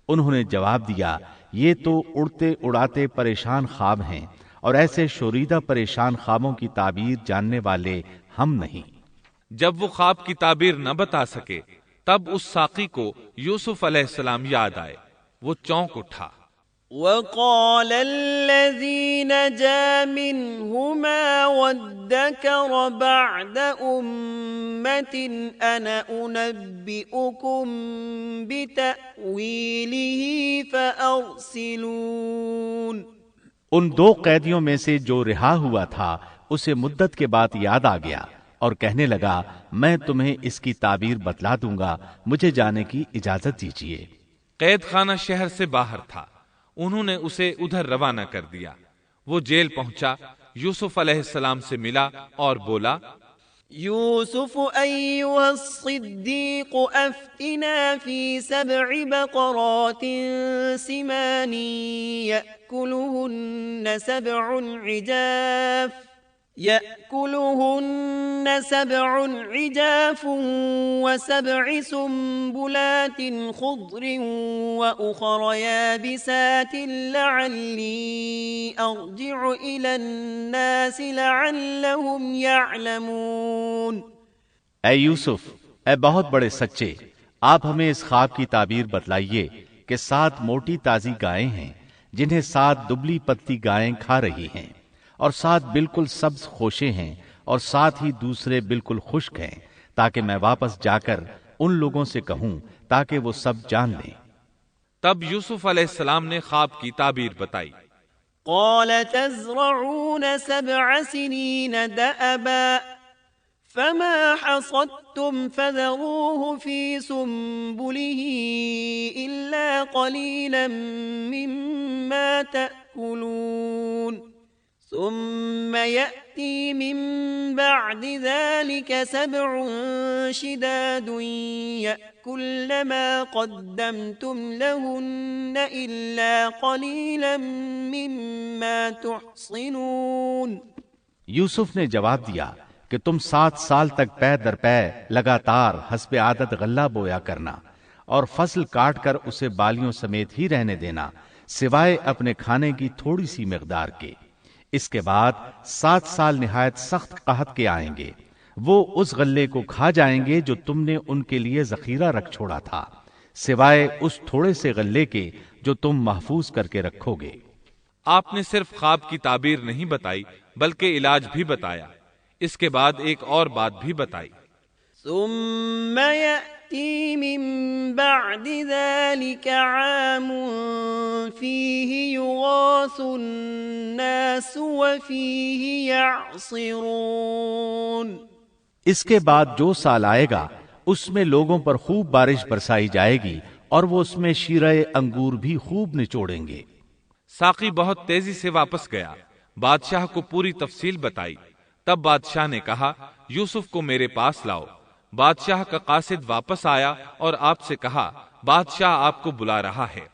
انہوں نے جواب دیا یہ تو اڑتے اڑاتے پریشان خواب ہیں، اور ایسے شوریدہ پریشان خوابوں کی تعبیر جاننے والے ہم نہیں۔ جب وہ خواب کی تعبیر نہ بتا سکے تب اس ساقی کو یوسف علیہ السلام یاد آئے۔ وہ چونک اٹھا۔ وقال الذي نجا منهما وادكر بعد أمة أنا أنبئكم بتأويله فأرسلون۔ ان 2 قیدیوں میں سے جو رہا ہوا تھا اسے مدت کے بعد یاد آ گیا اور کہنے لگا میں تمہیں اس کی تعبیر بتلا دوں گا، مجھے جانے کی اجازت دیجیے۔ قید خانہ شہر سے باہر تھا، انہوں نے اسے ادھر روانہ کر دیا۔ وہ جیل پہنچا، یوسف علیہ السلام سے ملا اور بولا يوسف أيها الصديق أفتنا في 7 بقرات سمان يأكلهن 7 عجاف و7 سنبلات خضر وأخر يابسات لعلي أرجع إلى الناس لعلهم يعلمون۔ اے یوسف، اے بہت بڑے سچے، آپ ہمیں اس خواب کی تعبیر بتلائیے کہ 7 موٹی تازی گائیں ہیں جنہیں 7 دبلی پتلی گائیں کھا رہی ہیں، اور 7 بالکل سبز خوشے ہیں اور 7 ہی دوسرے بالکل خشک ہیں، تاکہ میں واپس جا کر ان لوگوں سے کہوں تاکہ وہ سب جان لیں۔ تب یوسف علیہ السلام نے خواب کی تعبیر بتائی۔ قال تزرعون 7 سنين دأبا فما حصدتم فذروه في سنبله إلا قليلا مما تأكلون ثم يأتي من بعد ذلك 7 شداد يأكلن ما قدمتم لهن إلا قليلا مما تحصنون۔ یوسف نے جواب دیا کہ تم 7 سال تک پے در پے لگاتار حسب عادت غلہ بویا کرنا اور فصل کاٹ کر اسے بالیوں سمیت ہی رہنے دینا سوائے اپنے کھانے کی تھوڑی سی مقدار کے۔ اس کے بعد 7 سال نہایت سخت قحط کے آئیں گے، وہ اس غلے کو کھا جائیں گے جو تم نے ان کے لیے ذخیرہ رکھ چھوڑا تھا، سوائے اس تھوڑے سے غلے کے جو تم محفوظ کر کے رکھو گے۔ آپ نے صرف خواب کی تعبیر نہیں بتائی بلکہ علاج بھی بتایا۔ اس کے بعد ایک اور بات بھی بتائی۔ ثم يأتي من بعد ذلك عام فيه يغاث الناس وفيه يعصرون۔ اس کے بعد جو سال آئے گا اس میں لوگوں پر خوب بارش برسائی جائے گی اور وہ اس میں شیرہ انگور بھی خوب نچوڑیں گے۔ ساقی بہت تیزی سے واپس گیا، بادشاہ کو پوری تفصیل بتائی۔ تب بادشاہ نے کہا یوسف کو میرے پاس لاؤ۔ بادشاہ کا قاصد واپس آیا اور آپ سے کہا بادشاہ آپ کو بلا رہا ہے۔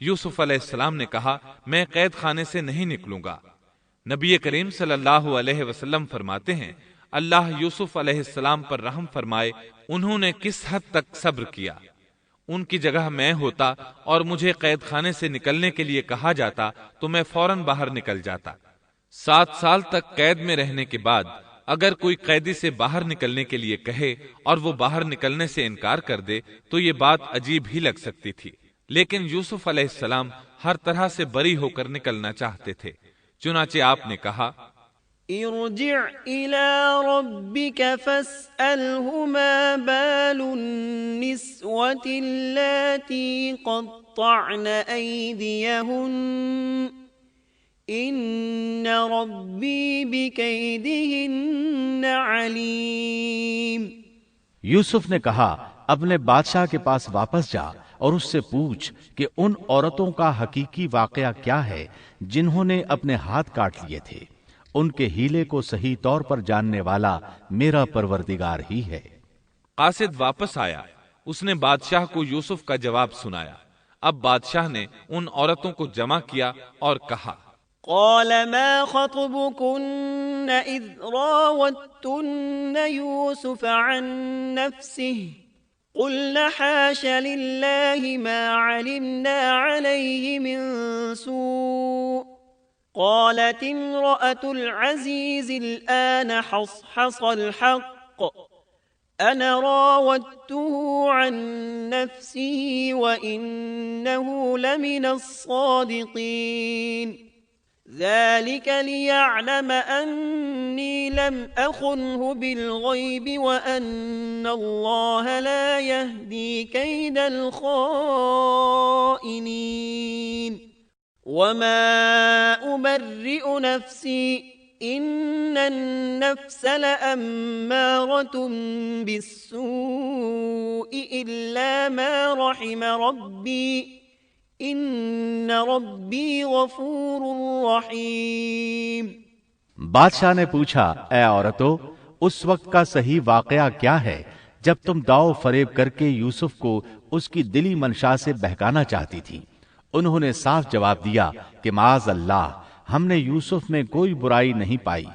یوسف علیہ السلام نے کہا میں قید خانے سے نہیں نکلوں گا۔ نبی کریم صلی اللہ علیہ وسلم فرماتے ہیں اللہ یوسف علیہ السلام پر رحم فرمائے، انہوں نے کس حد تک صبر کیا۔ ان کی جگہ میں ہوتا اور مجھے قید خانے سے نکلنے کے لیے کہا جاتا تو میں فوراً باہر نکل جاتا۔ 7 سال تک قید میں رہنے کے بعد اگر کوئی قیدی سے باہر نکلنے کے لیے کہے اور وہ باہر نکلنے سے انکار کر دے تو یہ بات عجیب ہی لگ سکتی تھی، لیکن یوسف علیہ السلام ہر طرح سے بری ہو کر نکلنا چاہتے تھے، چنانچہ آپ نے کہا ارجع إلى ربك فاسأله ما بال النسوة اللاتي قطعن أيديهن إن ربي بكيدهن عليم۔ یوسف نے کہا اپنے بادشاہ کے پاس واپس جا اور اس سے پوچھ کہ ان عورتوں کا حقیقی واقعہ کیا ہے جنہوں نے اپنے ہاتھ کاٹ لیے تھے، ان کے ہیلے کو صحیح طور پر جاننے والا میرا پروردگار ہی ہے۔ قاصد واپس آیا، اس نے بادشاہ کو یوسف کا جواب سنایا۔ اب بادشاہ نے ان عورتوں کو جمع کیا اور کہا قال ما خطبكن إذ راوتن يوسف عن نفسه قلنا حاش لله ما علمنا عليه من سوء قالت امرأة العزيز الآن حصحص الحق أنا راودته عن نفسه وإنه لمن الصادقين ذلك ليعلم أني لم أخنه بالغيب وأن الله لا يهدي كيد الخائنين وما أبرئ نفسي إن النفس لأمارة بالسوء إلا ما رحم ربي ان ربی غفور رحیم۔ بادشاہ نے پوچھا اے عورتو، اس وقت کا صحیح واقعہ کیا ہے جب تم داؤ فریب کر کے یوسف کو اس کی دلی منشا سے بہکانا چاہتی تھی؟ انہوں نے صاف جواب دیا کہ معاذ اللہ، ہم نے یوسف میں کوئی برائی نہیں پائی۔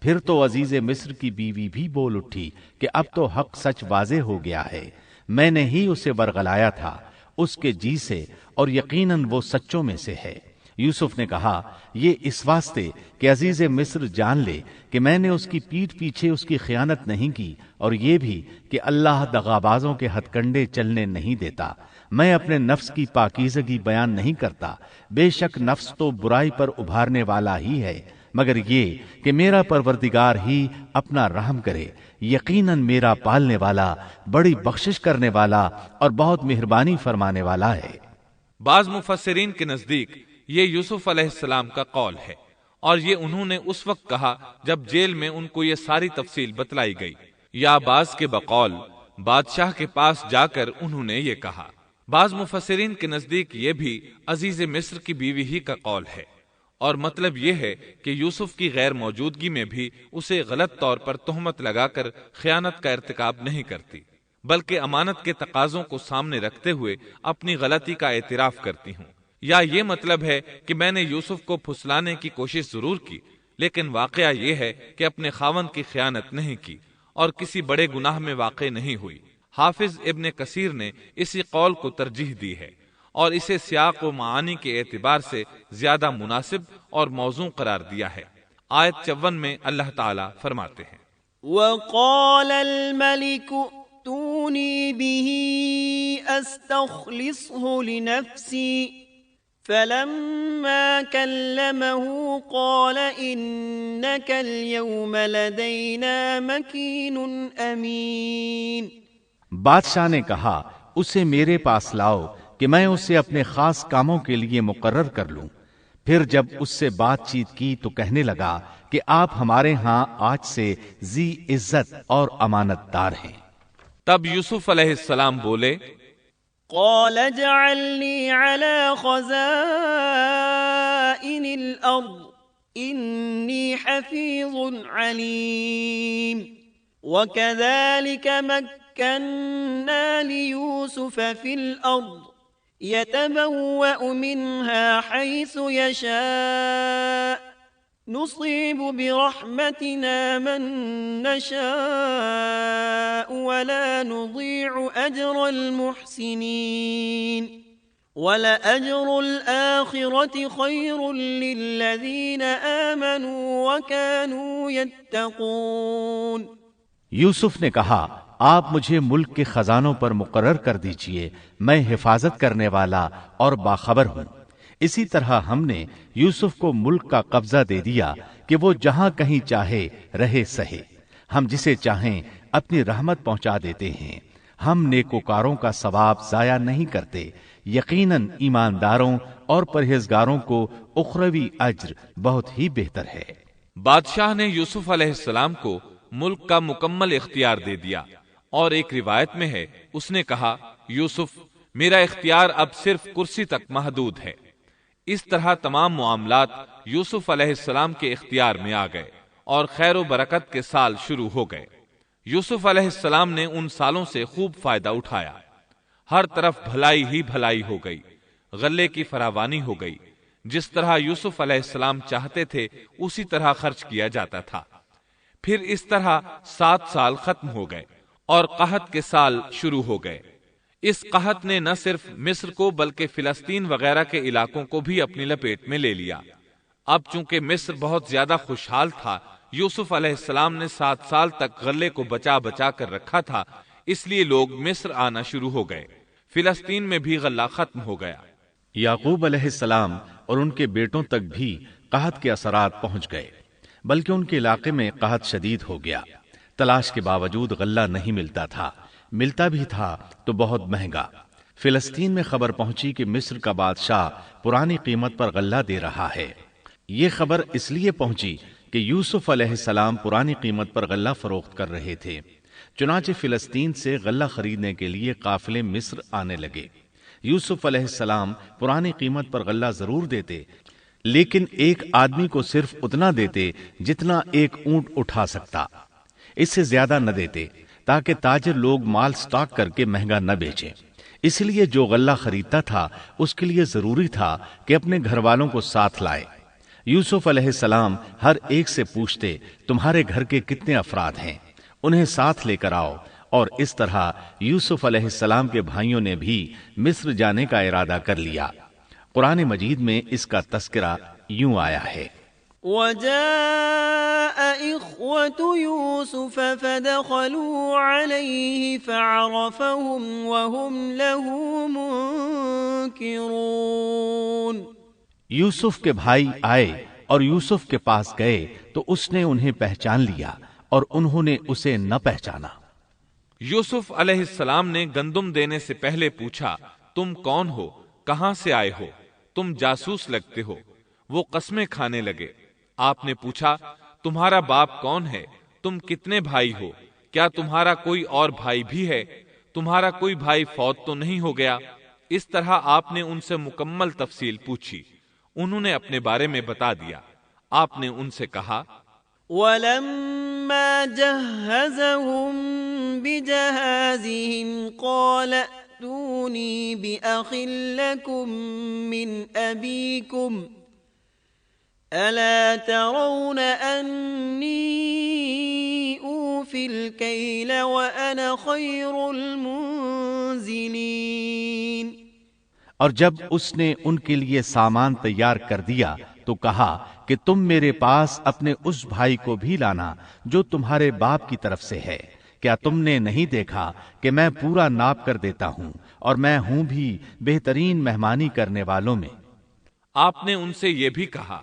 پھر تو عزیز مصر کی بیوی بھی بول اٹھی کہ اب تو حق سچ واضح ہو گیا ہے، میں نے ہی اسے ورغلایا تھا اس کے جی سے، اور یقیناً وہ سچوں میں سے ہے۔ یوسف نے کہا یہ اس واسطے کہ عزیز مصر جان لے کہ میں نے اس کی پیٹھ پیچھے اس کی خیانت نہیں کی، اور یہ بھی کہ اللہ دغابازوں کے ہتھ کنڈے چلنے نہیں دیتا۔ میں اپنے نفس کی پاکیزگی بیان نہیں کرتا، بے شک نفس تو برائی پر ابھارنے والا ہی ہے، مگر یہ کہ میرا پروردگار ہی اپنا رحم کرے، یقیناً میرا پالنے والا، بڑی بخشش کرنے والا اور بہت مہربانی فرمانے والا ہے۔ بعض مفسرین کے نزدیک یہ یوسف علیہ السلام کا قول ہے، اور یہ انہوں نے اس وقت کہا جب جیل میں ان کو یہ ساری تفصیل بتلائی گئی، یا بعض کے بقول بادشاہ کے پاس جا کر انہوں نے یہ کہا۔ بعض مفسرین کے نزدیک یہ بھی عزیز مصر کی بیوی ہی کا قول ہے، اور مطلب یہ ہے کہ یوسف کی غیر موجودگی میں بھی اسے غلط طور پر تہمت لگا کر خیانت کا ارتکاب نہیں کرتی، بلکہ امانت کے تقاضوں کو سامنے رکھتے ہوئے اپنی غلطی کا اعتراف کرتی ہوں۔ یا یہ مطلب ہے کہ میں نے یوسف کو پھسلانے کی کوشش ضرور کی، لیکن واقعہ یہ ہے کہ اپنے خاوند کی خیانت نہیں کی اور کسی بڑے گناہ میں واقع نہیں ہوئی۔ حافظ ابن کثیر نے اسی قول کو ترجیح دی ہے اور اسے سیاق و معانی کے اعتبار سے زیادہ مناسب اور موزوں قرار دیا ہے۔ آیت 54 میں اللہ تعالیٰ فرماتے ہیں وقال الملك ائتوني به استخلصه لنفسي فلما كلمه قال إنك اليوم لدينا مكين أمين۔ بادشاہ نے کہا اسے میرے پاس لاؤ کہ میں اسے اپنے خاص کاموں کے لیے مقرر کر لوں۔ پھر جب اس سے بات چیت کی تو کہنے لگا کہ آپ ہمارے ہاں آج سے ذی عزت اور امانت دار ہیں۔ تب یوسف علیہ السلام بولے قال اجعلني على خزائن الأرض إني حفيظ عليم۔ وكذلك مكنا ليوسف في الأرض يتبوأ منها حيث يشاء نصيب برحمتنا من نشاء ولا نضيع أجر المحسنين ولأجر الآخرة خير للذين آمنوا وكانوا يتقون یوسف نے کہا آپ مجھے ملک کے خزانوں پر مقرر کر دیجئے، میں حفاظت کرنے والا اور باخبر ہوں۔ اسی طرح ہم نے یوسف کو ملک کا قبضہ دے دیا کہ وہ جہاں کہیں چاہے رہے سہے، ہم جسے چاہیں اپنی رحمت پہنچا دیتے ہیں، ہم نیکوکاروں کا ثواب ضائع نہیں کرتے، یقیناً ایمانداروں اور پرہیزگاروں کو اخروی اجر بہت ہی بہتر ہے۔ بادشاہ نے یوسف علیہ السلام کو ملک کا مکمل اختیار دے دیا، اور ایک روایت میں ہے اس نے کہا یوسف میرا اختیار اب صرف کرسی تک محدود ہے۔ اس طرح تمام معاملات یوسف علیہ السلام کے اختیار میں آ گئے اور خیر و برکت کے سال شروع ہو گئے۔ یوسف علیہ السلام نے ان سالوں سے خوب فائدہ اٹھایا، ہر طرف بھلائی ہی بھلائی ہو گئی، غلے کی فراوانی ہو گئی، جس طرح یوسف علیہ السلام چاہتے تھے اسی طرح خرچ کیا جاتا تھا۔ پھر اس طرح 7 سال ختم ہو گئے اور قحط کے سال شروع ہو گئے۔ اس قحط نے نہ صرف مصر کو بلکہ فلسطین وغیرہ کے علاقوں کو بھی اپنی لپیٹ میں لے لیا۔ اب چونکہ مصر بہت زیادہ خوشحال تھا، یوسف علیہ السلام نے 7 سال تک غلے کو بچا بچا کر رکھا تھا، اس لیے لوگ مصر آنا شروع ہو گئے۔ فلسطین میں بھی غلہ ختم ہو گیا۔ یعقوب علیہ السلام اور ان کے بیٹوں تک بھی قحط کے اثرات پہنچ گئے، بلکہ ان کے علاقے میں قحط شدید ہو گیا۔ تلاش کے باوجود غلہ نہیں ملتا تھا، ملتا بھی تھا تو بہت مہنگا۔ فلسطین میں خبر پہنچی کہ مصر کا بادشاہ پرانی قیمت پر غلہ دے رہا ہے۔ یہ خبر اس لیے پہنچی کہ یوسف علیہ السلام پرانی قیمت پر غلہ فروخت کر رہے تھے، چنانچہ فلسطین سے غلہ خریدنے کے لیے قافلے مصر آنے لگے۔ یوسف علیہ السلام پرانی قیمت پر غلہ ضرور دیتے، لیکن ایک آدمی کو صرف اتنا دیتے جتنا ایک اونٹ اٹھا سکتا، اس سے زیادہ نہ دیتے، تاکہ تاجر لوگ مال سٹاک کر کے مہنگا نہ بیچیں۔ اس لیے جو غلہ خریدتا تھا اس کے لیے ضروری تھا کہ اپنے گھر والوں کو ساتھ لائے۔ یوسف علیہ السلام ہر ایک سے پوچھتے تمہارے گھر کے کتنے افراد ہیں، انہیں ساتھ لے کر آؤ، اور اس طرح یوسف علیہ السلام کے بھائیوں نے بھی مصر جانے کا ارادہ کر لیا۔ قرآن مجید میں اس کا تذکرہ یوں آیا ہے، وجاء إخوة يوسف فدخلوا عليه فعرفهم وهم له منكرون۔ یوسف کے بھائی آئے اور یوسف کے پاس گئے تو اس نے انہیں پہچان لیا اور انہوں نے اسے نہ پہچانا۔ یوسف علیہ السلام نے گندم دینے سے پہلے پوچھا تم کون ہو، کہاں سے آئے ہو، تم جاسوس لگتے ہو۔ وہ قسمیں کھانے لگے۔ آپ نے پوچھا تمہارا باپ کون ہے، تم کتنے بھائی ہو، کیا تمہارا کوئی اور بھائی بھی ہے، تمہارا کوئی بھائی فوت تو نہیں ہو گیا؟ اس طرح آپ نے ان سے مکمل تفصیل پوچھی، انہوں نے اپنے بارے میں بتا دیا۔ آپ نے ان سے کہا ولما جهزهم بجهازهم قال ائتوني بأخ لكم من أبيكم ألا ترون أني أوفي الكيل وأنا خير المنزلين۔ اور جب اس نے ان کے لیے سامان تیار کر دیا تو کہا کہ تم میرے پاس اپنے اس بھائی کو بھی لانا جو تمہارے باپ کی طرف سے ہے، کیا تم نے نہیں دیکھا کہ میں پورا ناپ کر دیتا ہوں اور میں ہوں بھی بہترین مہمانی کرنے والوں میں۔ آپ نے ان سے یہ بھی کہا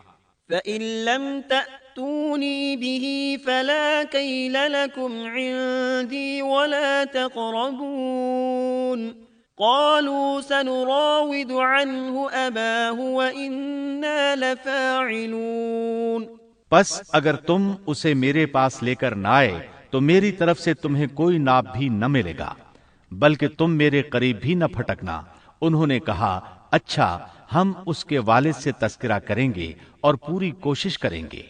فَإِن لَّمْ تَأْتُونِي بِهِ فَلَا كَيْلَ لَكُمْ عِندِي وَلَا تَقْرَبُونَ۔ قالوا سنراود عنه أباه وإنا لفاعلون۔ پس اگر تم اسے میرے پاس لے کر نہ آئے تو میری طرف سے تمہیں کوئی ناپ بھی نہ ملے گا، بلکہ تم میرے قریب بھی نہ پھٹکنا۔ انہوں نے کہا اچھا، ہم اس کے والد سے تذکرہ کریں گے اور پوری کوشش کریں گے۔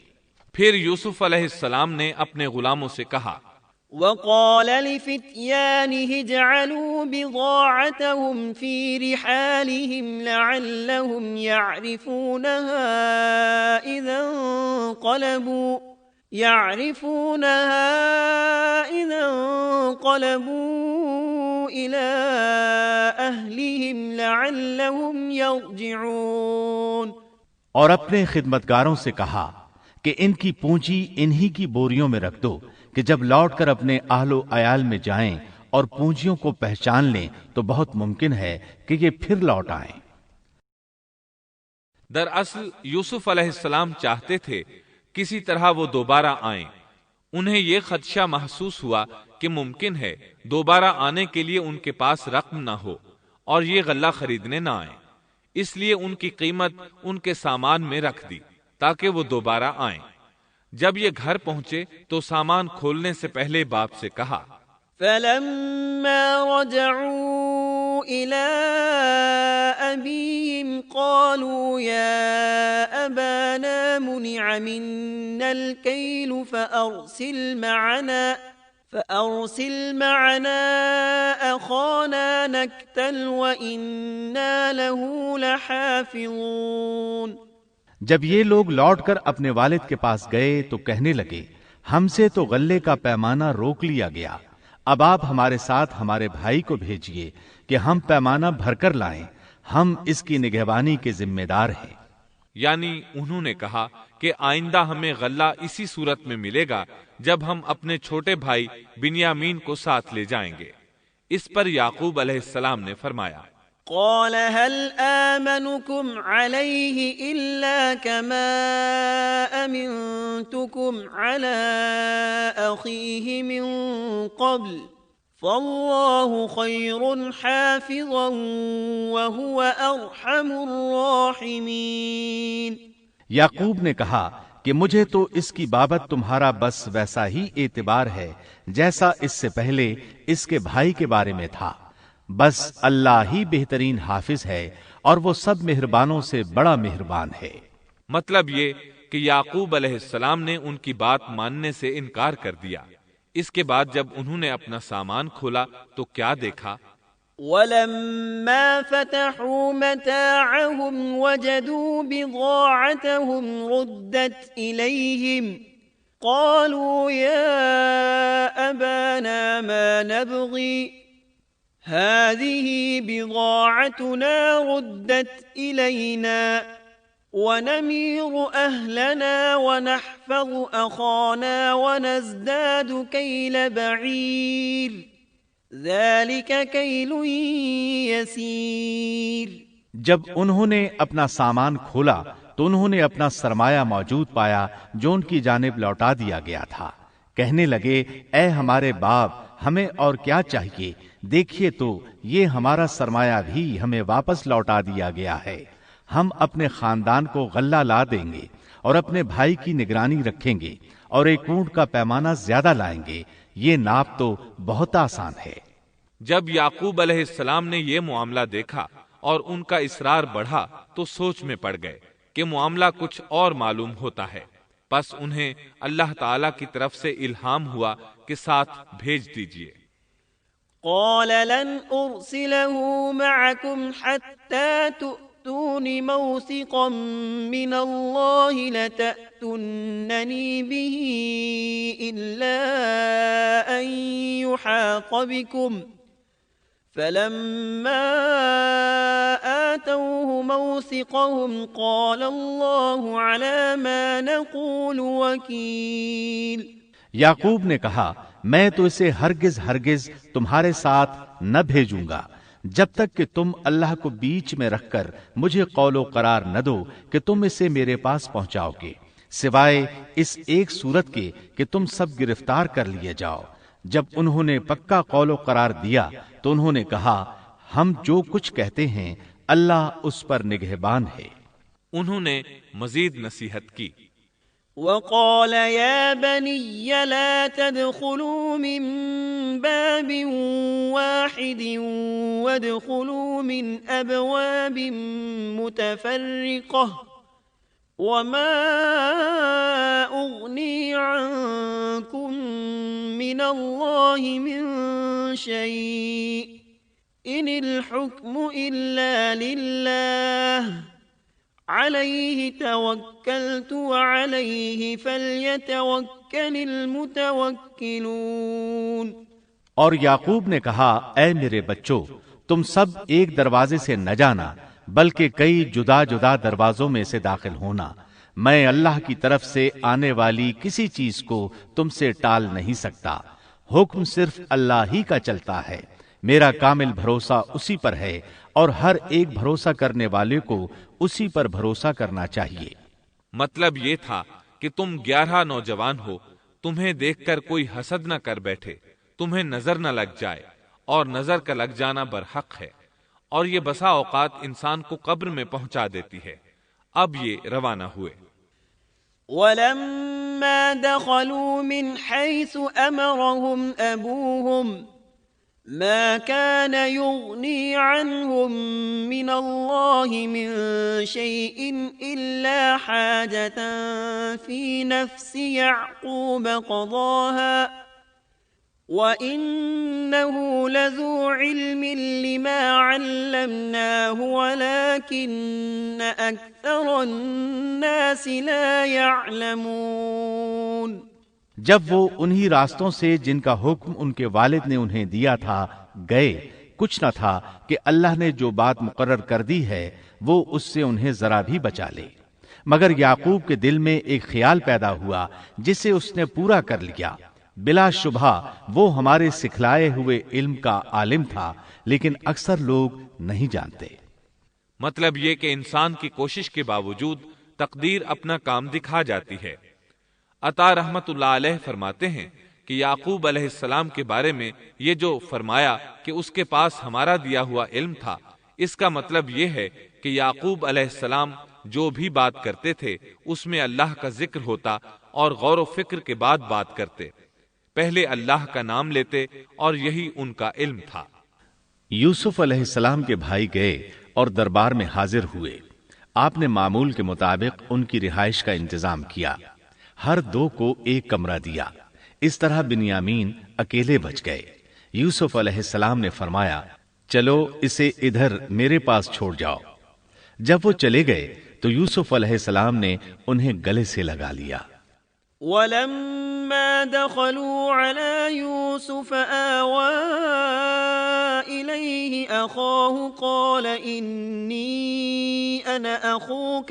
پھر یوسف علیہ السلام نے اپنے غلاموں سے کہا وقال لفتيانه اجعلوا بضاعتهم في رحالهم لعلهم يعرفونها إذا انقلبوا إلى أهلهم لعلهم يرجعون۔ اور اپنے خدمتگاروں سے کہا کہ ان کی پونجی انہی کی بوریوں میں رکھ دو کہ جب لوٹ کر اپنے اہل و عیال میں جائیں اور پونجیوں کو پہچان لیں تو بہت ممکن ہے کہ یہ پھر لوٹ آئیں۔ دراصل یوسف علیہ السلام چاہتے تھے کسی طرح وہ دوبارہ آئیں۔ انہیں یہ خدشہ محسوس ہوا کہ ممکن ہے دوبارہ آنے کے لیے ان کے پاس رقم نہ ہو اور یہ غلہ خریدنے نہ آئیں، اس لیے ان کی قیمت ان کے سامان میں رکھ دی تاکہ وہ دوبارہ آئیں۔ جب یہ گھر پہنچے تو سامان کھولنے سے پہلے باپ سے کہا، فلما رجعوا إلى أبيهم قالوا يا أبانا منع منا الكيل فأرسل معنا أخانا نكتل وإنا له لحافظون۔ جب یہ لوگ لوٹ کر اپنے والد کے پاس گئے تو کہنے لگے، ہم سے تو غلے کا پیمانہ روک لیا گیا، اب آپ ہمارے ساتھ ہمارے بھائی کو بھیجیے کہ ہم پیمانہ بھر کر لائیں، ہم اس کی نگہبانی کے ذمہ دار ہیں۔ یعنی انہوں نے کہا کہ آئندہ ہمیں غلہ اسی صورت میں ملے گا جب ہم اپنے چھوٹے بھائی بنیامین کو ساتھ لے جائیں گے۔ اس پر یعقوب علیہ السلام نے فرمایا، قال هل آمنكم عليه إلا كما أمنتكم على أخيه من قبل فالله خير حافظا وهو أرحم الراحمين۔ یعقوب نے کہا کہ مجھے تو اس کی بابت تمہارا بس ویسا ہی اعتبار ہے جیسا اس سے پہلے اس کے بھائی کے بارے میں تھا، بس اللہ ہی بہترین حافظ ہے اور وہ سب مہربانوں سے بڑا مہربان ہے۔ مطلب یہ کہ یعقوب علیہ السلام نے ان کی بات ماننے سے انکار کر دیا۔ اس کے بعد جب انہوں نے اپنا سامان کھولا تو کیا دیکھا، ولما فتحوا متاعهم وجدوا بضاعتهم ردت إليهم قالوا يا أبانا ما نبغي هذه بضاعتنا ردت إلينا ونمير أهلنا ونحفظ أخانا ونزداد كيل بعير ذلك كيل يسير۔ جب انہوں نے اپنا سامان کھولا تو انہوں نے اپنا سرمایہ موجود پایا جو ان کی جانب لوٹا دیا گیا تھا۔ کہنے لگے، اے ہمارے باپ، ہمیں اور کیا چاہیے، دیکھیے تو یہ ہمارا سرمایہ بھی ہمیں واپس لوٹا دیا گیا ہے۔ ہم اپنے خاندان کو غلہ لا دیں گے اور اپنے بھائی کی نگرانی رکھیں گے اور ایک اونٹ کا پیمانہ زیادہ لائیں گے، یہ ناپ تو بہت آسان ہے۔ جب یعقوب علیہ السلام نے یہ معاملہ دیکھا اور ان کا اصرار بڑھا تو سوچ میں پڑ گئے کہ معاملہ کچھ اور معلوم ہوتا ہے، پس انہیں اللہ تعالی کی طرف سے الہام ہوا کہ ساتھ بھیج دیجئے۔ قال لن أرسله معكم حتى تؤتون موثقا من الله لتأتونني به إلا أن يحاط بكم فلما آتوه موثقهم قال الله على ما نقول وكيل۔ یعقوب نے کہا، میں تو اسے ہرگز تمہارے ساتھ نہ بھیجوں گا جب تک کہ تم اللہ کو بیچ میں رکھ کر مجھے قول و قرار نہ دو کہ تم اسے میرے پاس پہنچاؤ گے، سوائے اس ایک صورت کے کہ تم سب گرفتار کر لیے جاؤ۔ جب انہوں نے پکا قول و قرار دیا تو انہوں نے کہا، ہم جو کچھ کہتے ہیں اللہ اس پر نگہبان ہے۔ انہوں نے مزید نصیحت کی، وقال يا بني لا تدخلوا من باب واحد وادخلوا من أبواب متفرقة وما أغني عنكم من الله من شيء إن الحكم إلا لله عليه توكلت وعليه فليتوكل المتوكلون۔ اور یعقوب نے کہا، اے میرے بچوں، تم سب ایک دروازے سے نہ جانا بلکہ کئی جدا جدا دروازوں میں سے داخل ہونا، میں اللہ کی طرف سے آنے والی کسی چیز کو تم سے ٹال نہیں سکتا، حکم صرف اللہ ہی کا چلتا ہے، میرا کامل بھروسہ اسی پر ہے اور ہر ایک بھروسہ کرنے والے کو اسی پر بھروسہ کرنا چاہیے۔ مطلب یہ تھا کہ تم 11 نوجوان ہو، تمہیں دیکھ کر کوئی حسد نہ کر بیٹھے، تمہیں نظر نہ لگ جائے، اور نظر کا لگ جانا برحق ہے، اور یہ بسا اوقات انسان کو قبر میں پہنچا دیتی ہے۔ اب یہ روانہ ہوئے۔ ولما دخلوا من حيث أمرهم أبوهم ما كان يغني عنهم من الله من شيء إلا حاجة في نفس يعقوب قضاها وَإِنَّهُ لَذُو عِلْمٍ لِّمَا عَلَّمْنَاهُ وَلَكِنَّ أَكْثَرَ النَّاسِ لَا يَعْلَمُونَ۔ جب وہ انہی راستوں سے جن کا حکم ان کے والد نے انہیں دیا تھا گئے، کچھ نہ تھا کہ اللہ نے جو بات مقرر کر دی ہے وہ اس سے انہیں ذرا بھی بچا لے، مگر یعقوب کے دل میں ایک خیال پیدا ہوا جسے اس نے پورا کر لیا۔ بلا شبہ وہ ہمارے سکھلائے ہوئے علم کا عالم تھا، لیکن اکثر لوگ نہیں جانتے۔ مطلب یہ کہ انسان کی کوشش کے باوجود تقدیر اپنا کام دکھا جاتی ہے۔ عطا رحمت اللہ علیہ فرماتے ہیں کہ یعقوب علیہ السلام کے بارے میں یہ جو فرمایا کہ اس کے پاس ہمارا دیا ہوا علم تھا، اس کا مطلب یہ ہے کہ یعقوب علیہ السلام جو بھی بات کرتے تھے اس میں اللہ کا ذکر ہوتا اور غور و فکر کے بعد بات کرتے، پہلے اللہ کا نام لیتے، اور یہی ان کا علم تھا۔ یوسف علیہ السلام کے بھائی گئے اور دربار میں حاضر ہوئے۔ آپ نے معمول کے مطابق ان کی رہائش کا انتظام کیا، ہر 2 کو ایک کمرہ دیا۔ اس طرح بنیامین اکیلے بچ گئے۔ یوسف علیہ السلام نے فرمایا، چلو اسے ادھر میرے پاس چھوڑ جاؤ۔ جب وہ چلے گئے تو یوسف علیہ السلام نے انہیں گلے سے لگا لیا۔ ولما دخلوا على يوسف آوى إليه أخاه قال إني أنا أخوك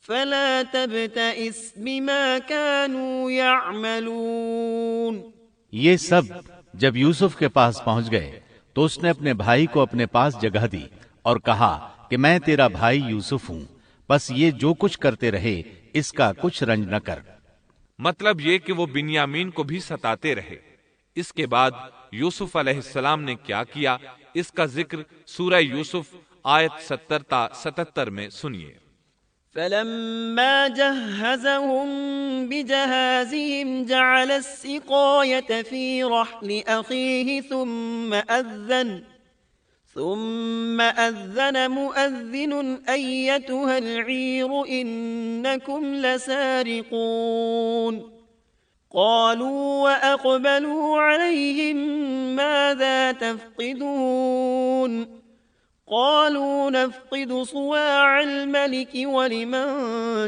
فلا تبتئس بما كانوا يعملون۔ یہ سب جب یوسف کے پاس پہنچ گئے تو اس نے اپنے بھائی کو اپنے پاس جگہ دی اور کہا کہ میں تیرا بھائی یوسف ہوں، بس یہ جو کچھ کرتے رہے اس کا کچھ رنج نہ کر۔ مطلب یہ کہ وہ بنیامین کو بھی ستاتے رہے۔ اس کے بعد یوسف علیہ السلام نے کیا کیا، اس کا ذکر سورہ یوسف آیت 70 تا 77 میں سنیے۔ فلما جهزهم بجهازهم جعل السقاية في رحل أخيه ثم أذن مؤذن أيتها العير إنكم لسارقون قالوا وأقبلوا عليهم ماذا تفقدون قالوا نفقد صواع الملك ولمن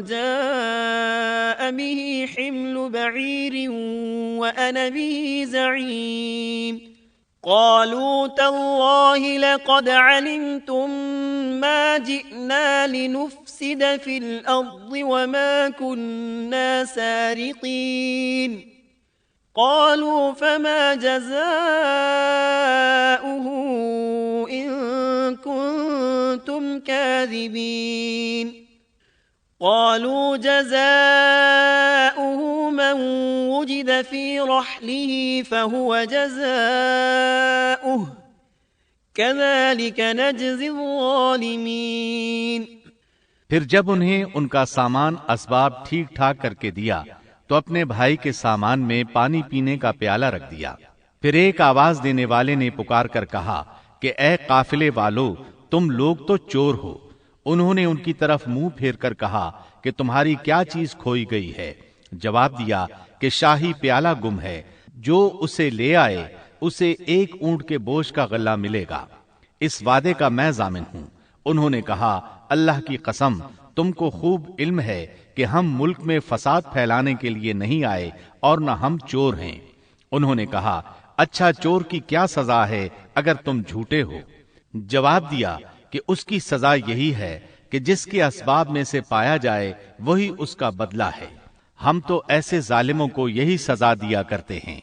جاء به حمل بعير وأنا به زعيم قالوا تالله لقد علمتم ما جئنا لنفسد في الأرض وما كنا سارقين قالوا فما جزاؤه إن كنتم كاذبين قالوا جزاؤه من وجد في رحله فهو جزاؤه كذلك نجزي الظالمين۔ پھر جب انہیں ان کا سامان اسباب ٹھیک ٹھاک کر کے دیا تو اپنے بھائی کے سامان میں پانی پینے کا پیالہ رکھ دیا۔ پھر ایک آواز دینے والے نے پکار کر کہا کہ اے قافلے والو، تم لوگ تو چور ہو۔ انہوں نے ان کی طرف منہ پھیر کر کہا کہ تمہاری کیا چیز کھوئی گئی ہے؟ جواب دیا کہ شاہی پیالہ گم ہے، جو اسے لے آئے اسے 1 اونٹ کے بوجھ کا غلہ ملے گا، اس وعدے کا میں ضامن ہوں۔ انہوں نے کہا اللہ کی قسم، تم کو خوب علم ہے کہ ہم ملک میں فساد پھیلانے کے لیے نہیں آئے اور نہ ہم چور ہیں۔ انہوں نے کہا اچھا چور کی کیا سزا ہے اگر تم جھوٹے ہو؟ جواب دیا کہ اس کی سزا یہی ہے کہ کہ جس کے اسباب میں سے پایا جائے وہی اس کا بدلہ ہے۔ ہم تو ایسے ظالموں کو یہی سزا دیا کرتے ہیں۔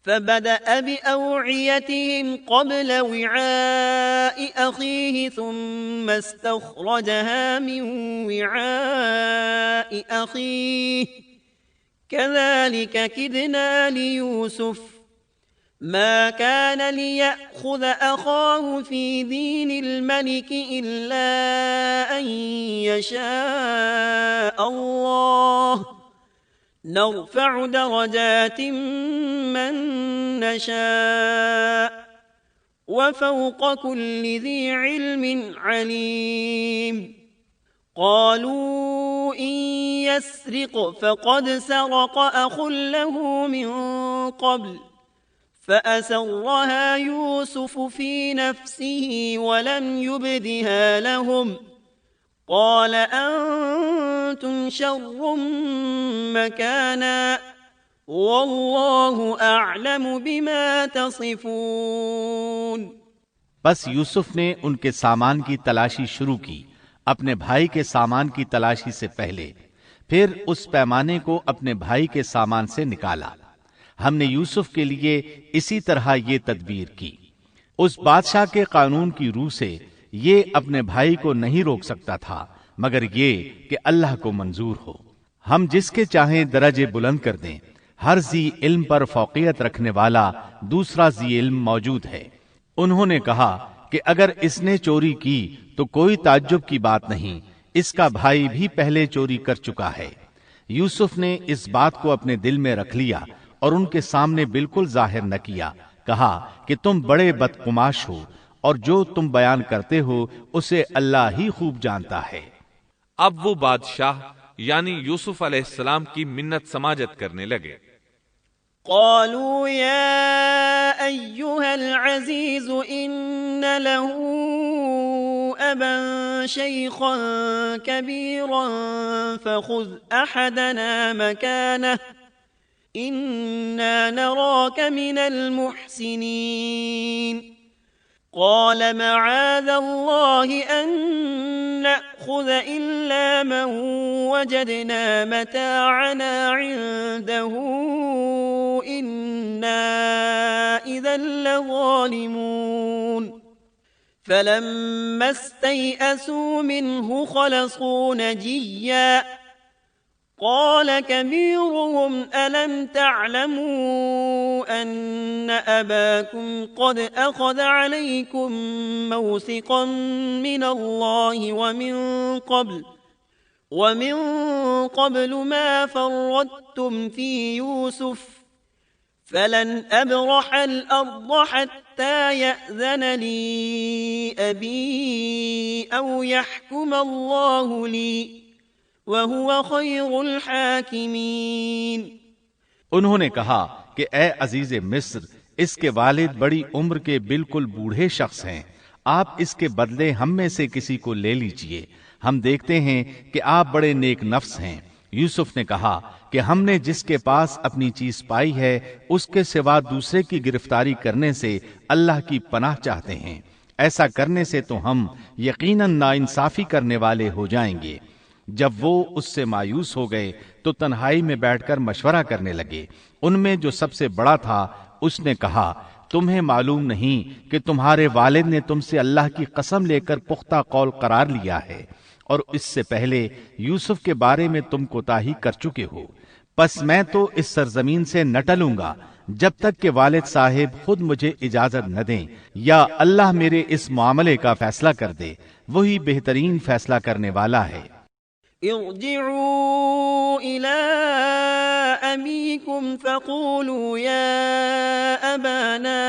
فبدأ بأوعيتهم قبل وعاء أخيه ثم استخرجها من وعاء أخيه كذلك كدنا ليوسف ما كان ليأخذ أخاه في دين الملك إلا أن يشاء الله نرفع درجات من نشاء وفوق كل ذي علم عليم قالوا إن يسرق فقد سرق أخ له من قبل فأسرها يوسف في نفسه ولم يبدها لهم قال أنتم شر مكانا والله أعلم بما تصفون۔ بس یوسف نے ان کے سامان کی تلاشی شروع کی اپنے بھائی کے سامان کی تلاشی سے پہلے، پھر اس پیمانے کو اپنے بھائی کے سامان سے نکالا۔ ہم نے یوسف کے لیے اسی طرح یہ تدبیر کی۔ اس بادشاہ کے قانون کی روح سے یہ اپنے بھائی کو نہیں روک سکتا تھا مگر یہ کہ اللہ کو منظور ہو۔ ہم جس کے چاہیں درجے بلند کر دیں۔ ہر ذی علم پر فوقیت رکھنے والا دوسرا ذی علم موجود ہے۔ انہوں نے کہا کہ اگر اس نے چوری کی تو کوئی تعجب کی بات نہیں، اس کا بھائی بھی پہلے چوری کر چکا ہے۔ یوسف نے اس بات کو اپنے دل میں رکھ لیا اور ان کے سامنے بالکل ظاہر نہ کیا۔ کہا کہ تم بڑے بدقماش ہو اور جو تم بیان کرتے ہو اسے اللہ ہی خوب جانتا ہے۔ اب وہ بادشاہ یعنی یوسف علیہ السلام کی منت سماجت کرنے لگے۔ قالوا يا أيها العزيز إن له أبا شيخا كبيرا فخذ أحدنا مكانه إنا نراك من المحسنين قال معاذ الله أن نأخذ إلا من وجدنا متاعنا عنده إنا إذا لظالمون فلما استيئسوا منه خلصوا نجيا قال كبيرهم ألم تعلموا أن أباكم قد أخذ عليكم موثقا من الله ومن قبل ما فرطتم في يوسف فلن أبرح الأرض حتى يأذن لي أبي أو يحكم الله لي وَهُوَ خَيْرُ الْحَاكِمِينَ۔ انہوں نے کہا کہ اے عزیز مصر، اس کے والد بڑی عمر کے بالکل بوڑھے شخص ہیں، آپ اس کے بدلے ہم میں سے کسی کو لے لیجئے، ہم دیکھتے ہیں کہ آپ بڑے نیک نفس ہیں۔ یوسف نے کہا کہ ہم نے جس کے پاس اپنی چیز پائی ہے اس کے سوا دوسرے کی گرفتاری کرنے سے اللہ کی پناہ چاہتے ہیں، ایسا کرنے سے تو ہم یقیناً ناانصافی کرنے والے ہو جائیں گے۔ جب وہ اس سے مایوس ہو گئے تو تنہائی میں بیٹھ کر مشورہ کرنے لگے۔ ان میں جو سب سے بڑا تھا اس نے کہا تمہیں معلوم نہیں کہ تمہارے والد نے تم سے اللہ کی قسم لے کر پختہ قول قرار لیا ہے اور اس سے پہلے یوسف کے بارے میں تم کوتاہی کر چکے ہو، پس میں تو اس سرزمین سے نہ ٹلوں گا جب تک کہ والد صاحب خود مجھے اجازت نہ دیں یا اللہ میرے اس معاملے کا فیصلہ کر دے، وہی بہترین فیصلہ کرنے والا ہے۔ ارجعوا إلى أبيكم فقولوا يا أبانا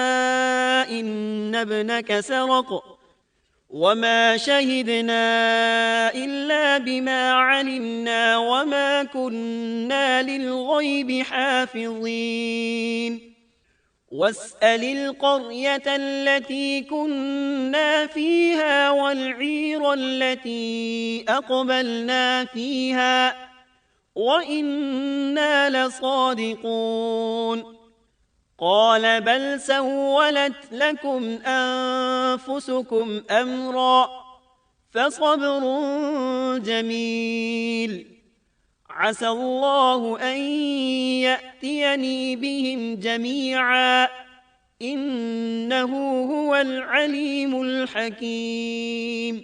إن ابنك سرق وما شهدنا إلا بما علمنا وما كنا للغيب حافظين واسأل القرية التي كنا فيها والعير التي أقبلنا فيها وإنا لصادقون قال بل سولت لكم أنفسكم أمرا فصبر جميل عسى الله أن يأتيني بهم جميعا إنه هو العليم الحكيم۔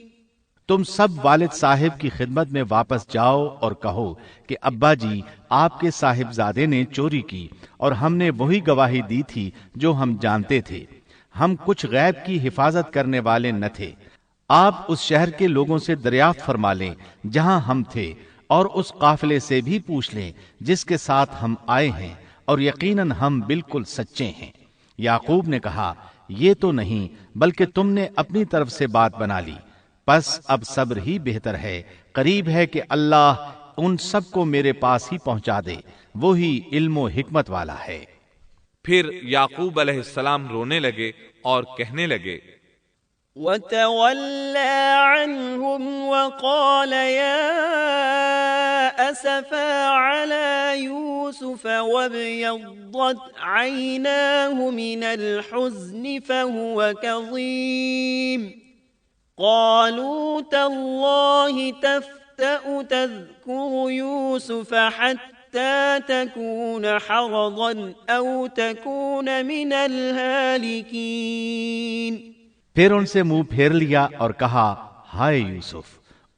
تم سب والد صاحب کی خدمت میں واپس جاؤ اور کہو کہ ابا جی آپ کے صاحبزادے نے چوری کی اور ہم نے وہی گواہی دی تھی جو ہم جانتے تھے، ہم کچھ غیب کی حفاظت کرنے والے نہ تھے۔ آپ اس شہر کے لوگوں سے دریافت فرما لیں جہاں ہم تھے، اور اس قافلے سے بھی پوچھ لیں جس کے ساتھ ہم آئے ہیں، اور یقیناً ہم بالکل سچے ہیں۔ یعقوب نے کہا یہ تو نہیں بلکہ تم نے اپنی طرف سے بات بنا لی، پس اب صبر ہی بہتر ہے، قریب ہے کہ اللہ ان سب کو میرے پاس ہی پہنچا دے، وہی علم و حکمت والا ہے۔ پھر یعقوب علیہ السلام رونے لگے اور کہنے لگے وَتَوَلَّى عَنْهُمْ وَقَالَ يَا أَسَفَا عَلَى يُوسُفَ وَابْيَضَّتْ عَيْنَاهُ مِنَ الْحُزْنِ فَهُوَ كَظِيمٌ قَالُوا تَاللَّهِ تَفْتَأُ تَذْكُرُ يُوسُفَ حَتَّى تَكُونَ حَرَضًا أَوْ تَكُونَ مِنَ الْهَالِكِينَ۔ پھر ان سے منہ پھیر لیا اور کہا ہائے یوسف۔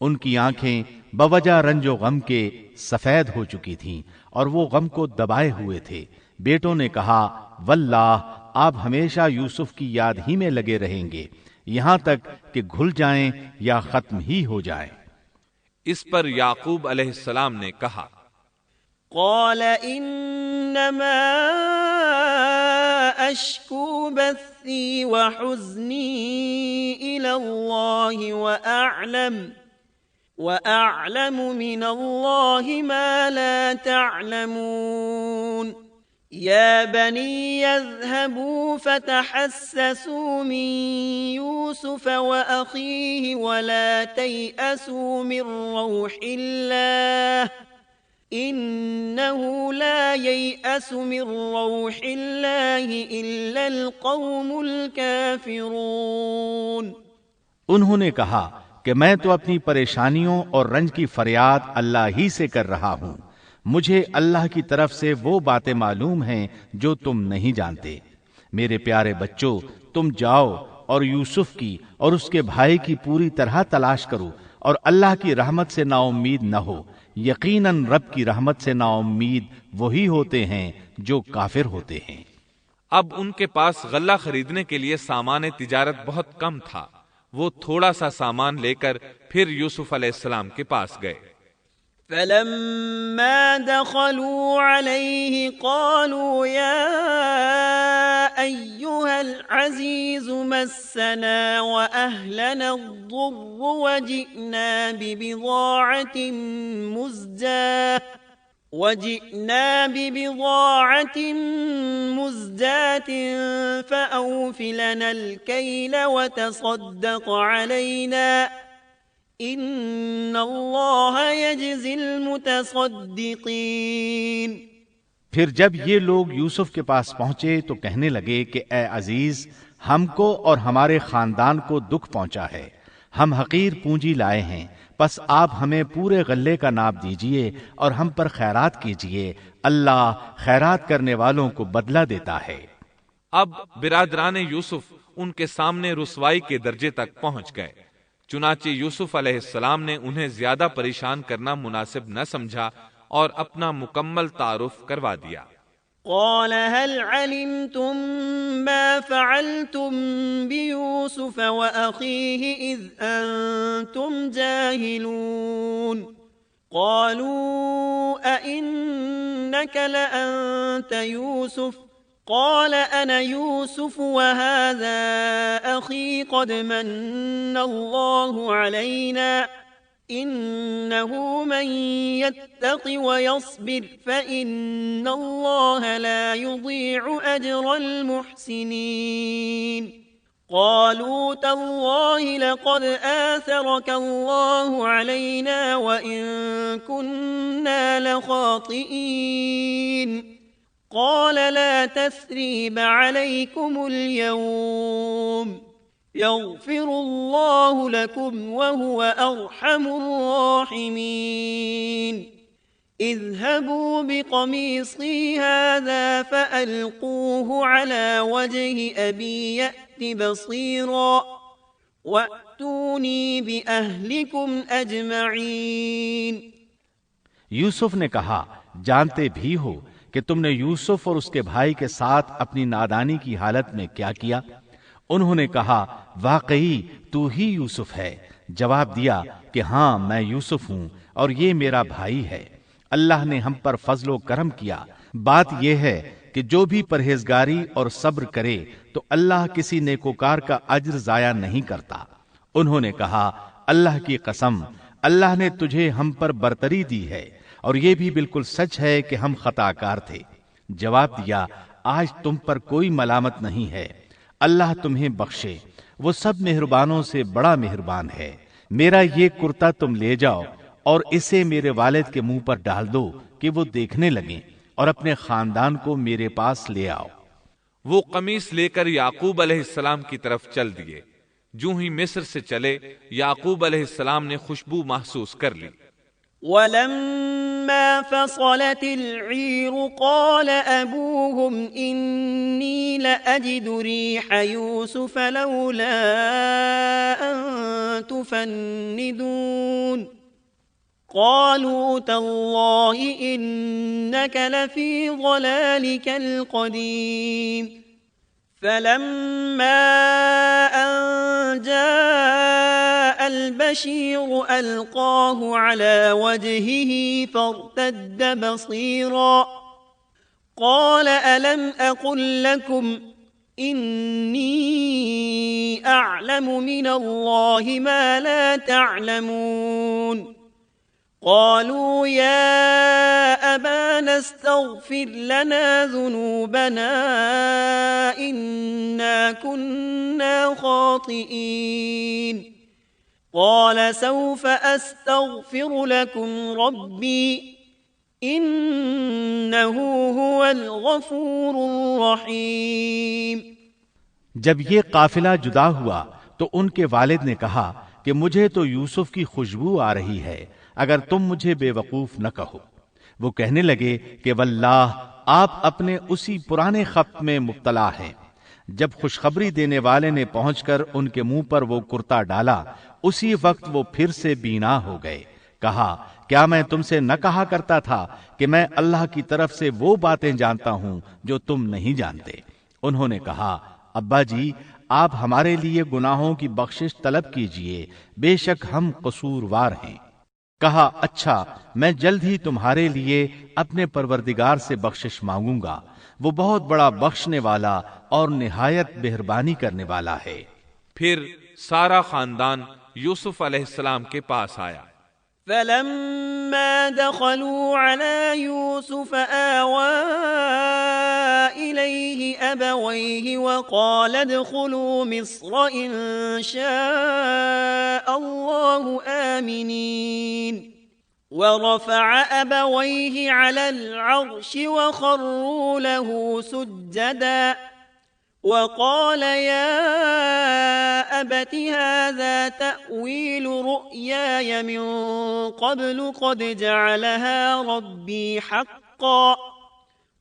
ان کی آنکھیں بوجہ رنج و غم کے سفید ہو چکی تھیں اور وہ غم کو دبائے ہوئے تھے۔ بیٹوں نے کہا واللہ آپ ہمیشہ یوسف کی یاد ہی میں لگے رہیں گے، یہاں تک کہ گھل جائیں یا ختم ہی ہو جائیں۔ اس پر یعقوب علیہ السلام نے کہا قال انما اشکو بثی وحزنی الى اللہ واعلم من اللہ ما لا تعلمون یا بنی اذهبوا فتحسسوا من یوسف واخیہ ولا تیأسوا من روح اللہ إنه لا ييأس من روح الله إلا القوم الكافرون۔ انہوں نے کہا کہ میں تو اپنی پریشانیوں اور رنج کی فریاد اللہ ہی سے کر رہا ہوں، مجھے اللہ کی طرف سے وہ باتیں معلوم ہیں جو تم نہیں جانتے۔ میرے پیارے بچوں، تم جاؤ اور یوسف کی اور اس کے بھائی کی پوری طرح تلاش کرو، اور اللہ کی رحمت سے نا امید نہ ہو، یقیناً رب کی رحمت سے نا امید وہی ہوتے ہیں جو کافر ہوتے ہیں۔ اب ان کے پاس غلہ خریدنے کے لیے سامان تجارت بہت کم تھا، وہ تھوڑا سا سامان لے کر پھر یوسف علیہ السلام کے پاس گئے۔ فلما دخلوا عليه قالوا يا أيها العزيز مسنا وأهلنا الضر وجئنا ببضاعة مزجاة فأوف لنا الكيل وتصدق علينا ان اللہ یجزی المتصدقین۔ پھر جب یہ لوگ یوسف کے پاس پہنچے تو کہنے لگے کہ اے عزیز، ہم کو اور ہمارے خاندان کو دکھ پہنچا ہے، ہم حقیر پونجی لائے ہیں، پس آپ ہمیں پورے غلے کا ناپ دیجئے اور ہم پر خیرات کیجئے، اللہ خیرات کرنے والوں کو بدلہ دیتا ہے۔ اب برادران یوسف ان کے سامنے رسوائی کے درجے تک پہنچ گئے، چنانچہ یوسف علیہ السلام نے انہیں زیادہ پریشان کرنا مناسب نہ سمجھا اور اپنا مکمل تعارف کروا دیا۔ قال هل علمتم ما فعلتم بيوسف وأخيه إذ أنتم جاهلون قالوا أئنك لأنت يوسف قال أنا يوسف وهذا أخي قد من الله علينا إنه من يتق ويصبر فإن الله لا يضيع أجر المحسنين قالوا تالله لقد آثرك الله علينا وإن كنا لخاطئين قال لا تثريب عليكم اليوم يغفر الله لكم وهو أرحم الراحمين اذهبوا بقميصي هذا فألقوه على وجه أبي يأت بصيرا وأتوني بأهلكم أجمعين۔ یوسف نے کہا جانتے بھی ہو کہ تم نے یوسف اور اس کے بھائی کے ساتھ اپنی نادانی کی حالت میں کیا کیا؟ انہوں نے کہا واقعی تو ہی یوسف ہے۔ جواب دیا کہ ہاں میں یوسف ہوں اور یہ میرا بھائی ہے۔ اللہ نے ہم پر فضل و کرم کیا۔ بات یہ ہے کہ جو بھی پرہیزگاری اور صبر کرے تو اللہ کسی نیکوکار کا اجر ضائع نہیں کرتا۔ انہوں نے کہا اللہ کی قسم، اللہ نے تجھے ہم پر برتری دی ہے اور یہ بھی بالکل سچ ہے کہ ہم خطا کار تھے۔ جواب دیا آج تم پر کوئی ملامت نہیں ہے، اللہ تمہیں بخشے، وہ سب مہربانوں سے بڑا مہربان ہے۔ میرا یہ کرتا تم لے جاؤ اور اسے میرے والد کے منہ پر ڈال دو کہ وہ دیکھنے لگیں، اور اپنے خاندان کو میرے پاس لے آؤ۔ وہ قمیص لے کر یعقوب علیہ السلام کی طرف چل دیے۔ جو ہی مصر سے چلے یعقوب علیہ السلام نے خوشبو محسوس کر لی۔ ولما فصلت العير قال أبوهم إني لأجد ريح يوسف لولا أن تفندون قالوا تالله إنك لفي ضلالك القديم فلما أن جاء البشير ألقاه على وجهه فارتد بصيرا قال ألم أقل لكم إني أعلم من الله ما لا تعلمون قالوا يا أبانا استغفر لنا ذنوبنا إنا كنا خاطئين قال سوف أستغفر لكم ربي إنه هو الغفور الرحيم۔ جب یہ قافلہ جدا ہوا تو ان کے والد نے کہا کہ مجھے تو یوسف کی خوشبو آ رہی ہے، اگر تم مجھے بے وقوف نہ کہو۔ وہ کہنے لگے کہ واللہ آپ اپنے اسی پرانے خط میں مبتلا ہیں۔ جب خوشخبری دینے والے نے پہنچ کر ان کے منہ پر وہ کرتا ڈالا، اسی وقت وہ پھر سے بینا ہو گئے۔ کہا کیا میں تم سے نہ کہا کرتا تھا کہ میں اللہ کی طرف سے وہ باتیں جانتا ہوں جو تم نہیں جانتے؟ انہوں نے کہا ابا جی آپ ہمارے لیے گناہوں کی بخشش طلب کیجئے، بے شک ہم قصوروار ہیں۔ کہا اچھا میں جلد ہی تمہارے لیے اپنے پروردگار سے بخشش مانگوں گا، وہ بہت بڑا بخشنے والا اور نہایت مہربانی کرنے والا ہے۔ پھر سارا خاندان یوسف علیہ السلام کے پاس آیا۔ فلما دخلوا على يوسف آوى إليه أبويه وقال ادخلوا مصر إن شاء الله آمنين ورفع أبويه على العرش وخروا له سجدا وقال يا أبت هذا تأويل رؤياي من قبل قد جعلها ربي حقا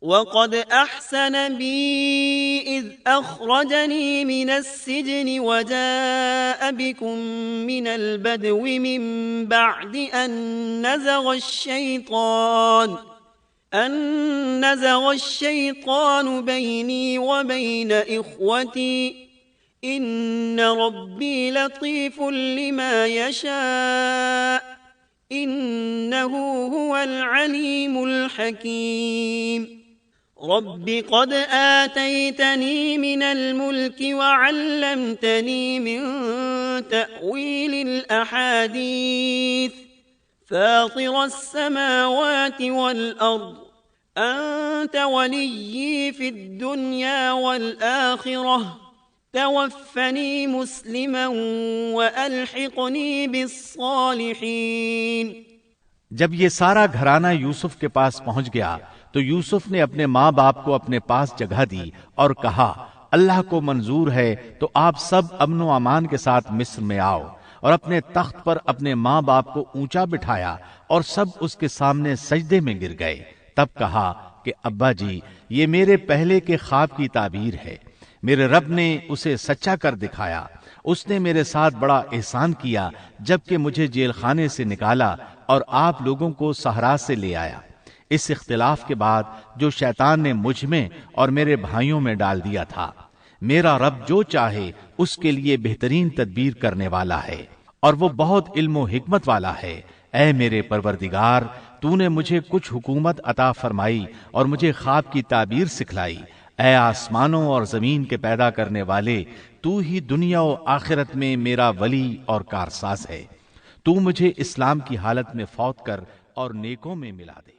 وقد أحسن بي إذ أخرجني من السجن وجاء بكم من البدو من بعد أن نزغ الشيطان بيني وبين إخوتي إن ربي لطيف لما يشاء إنه هو العليم الحكيم رب قد آتيتني من الملك وعلمتني من تأويل الأحاديث فاطر السماوات والأرض أنت وليي في الدنيا والآخرة توفني مسلما وألحقني بالصالحين۔ جب یہ سارا گھرانہ یوسف کے پاس پہنچ گیا تو یوسف نے اپنے ماں باپ کو اپنے پاس جگہ دی اور کہا اللہ کو منظور ہے تو آپ سب امن و امان کے ساتھ مصر میں آؤ، اور اپنے تخت پر اپنے ماں باپ کو اونچا بٹھایا اور سب اس کے سامنے سجدے میں گر گئے۔ تب کہا کہ ابا جی، یہ میرے پہلے کے خواب کی تعبیر ہے، میرے رب نے اسے سچا کر دکھایا۔ اس نے میرے ساتھ بڑا احسان کیا جبکہ مجھے جیل خانے سے نکالا اور آپ لوگوں کو صحرا سے لے آیا۔ اس اختلاف کے بعد جو شیطان نے مجھ میں اور میرے بھائیوں میں ڈال دیا تھا، میرا رب جو چاہے اس کے لیے بہترین تدبیر کرنے والا ہے، اور وہ بہت علم و حکمت والا ہے۔ اے میرے پروردگار، تو نے مجھے کچھ حکومت عطا فرمائی اور مجھے خواب کی تعبیر سکھلائی۔ اے آسمانوں اور زمین کے پیدا کرنے والے، تو ہی دنیا و آخرت میں میرا ولی اور کارساز ہے۔ تو مجھے اسلام کی حالت میں فوت کر اور نیکوں میں ملا دے۔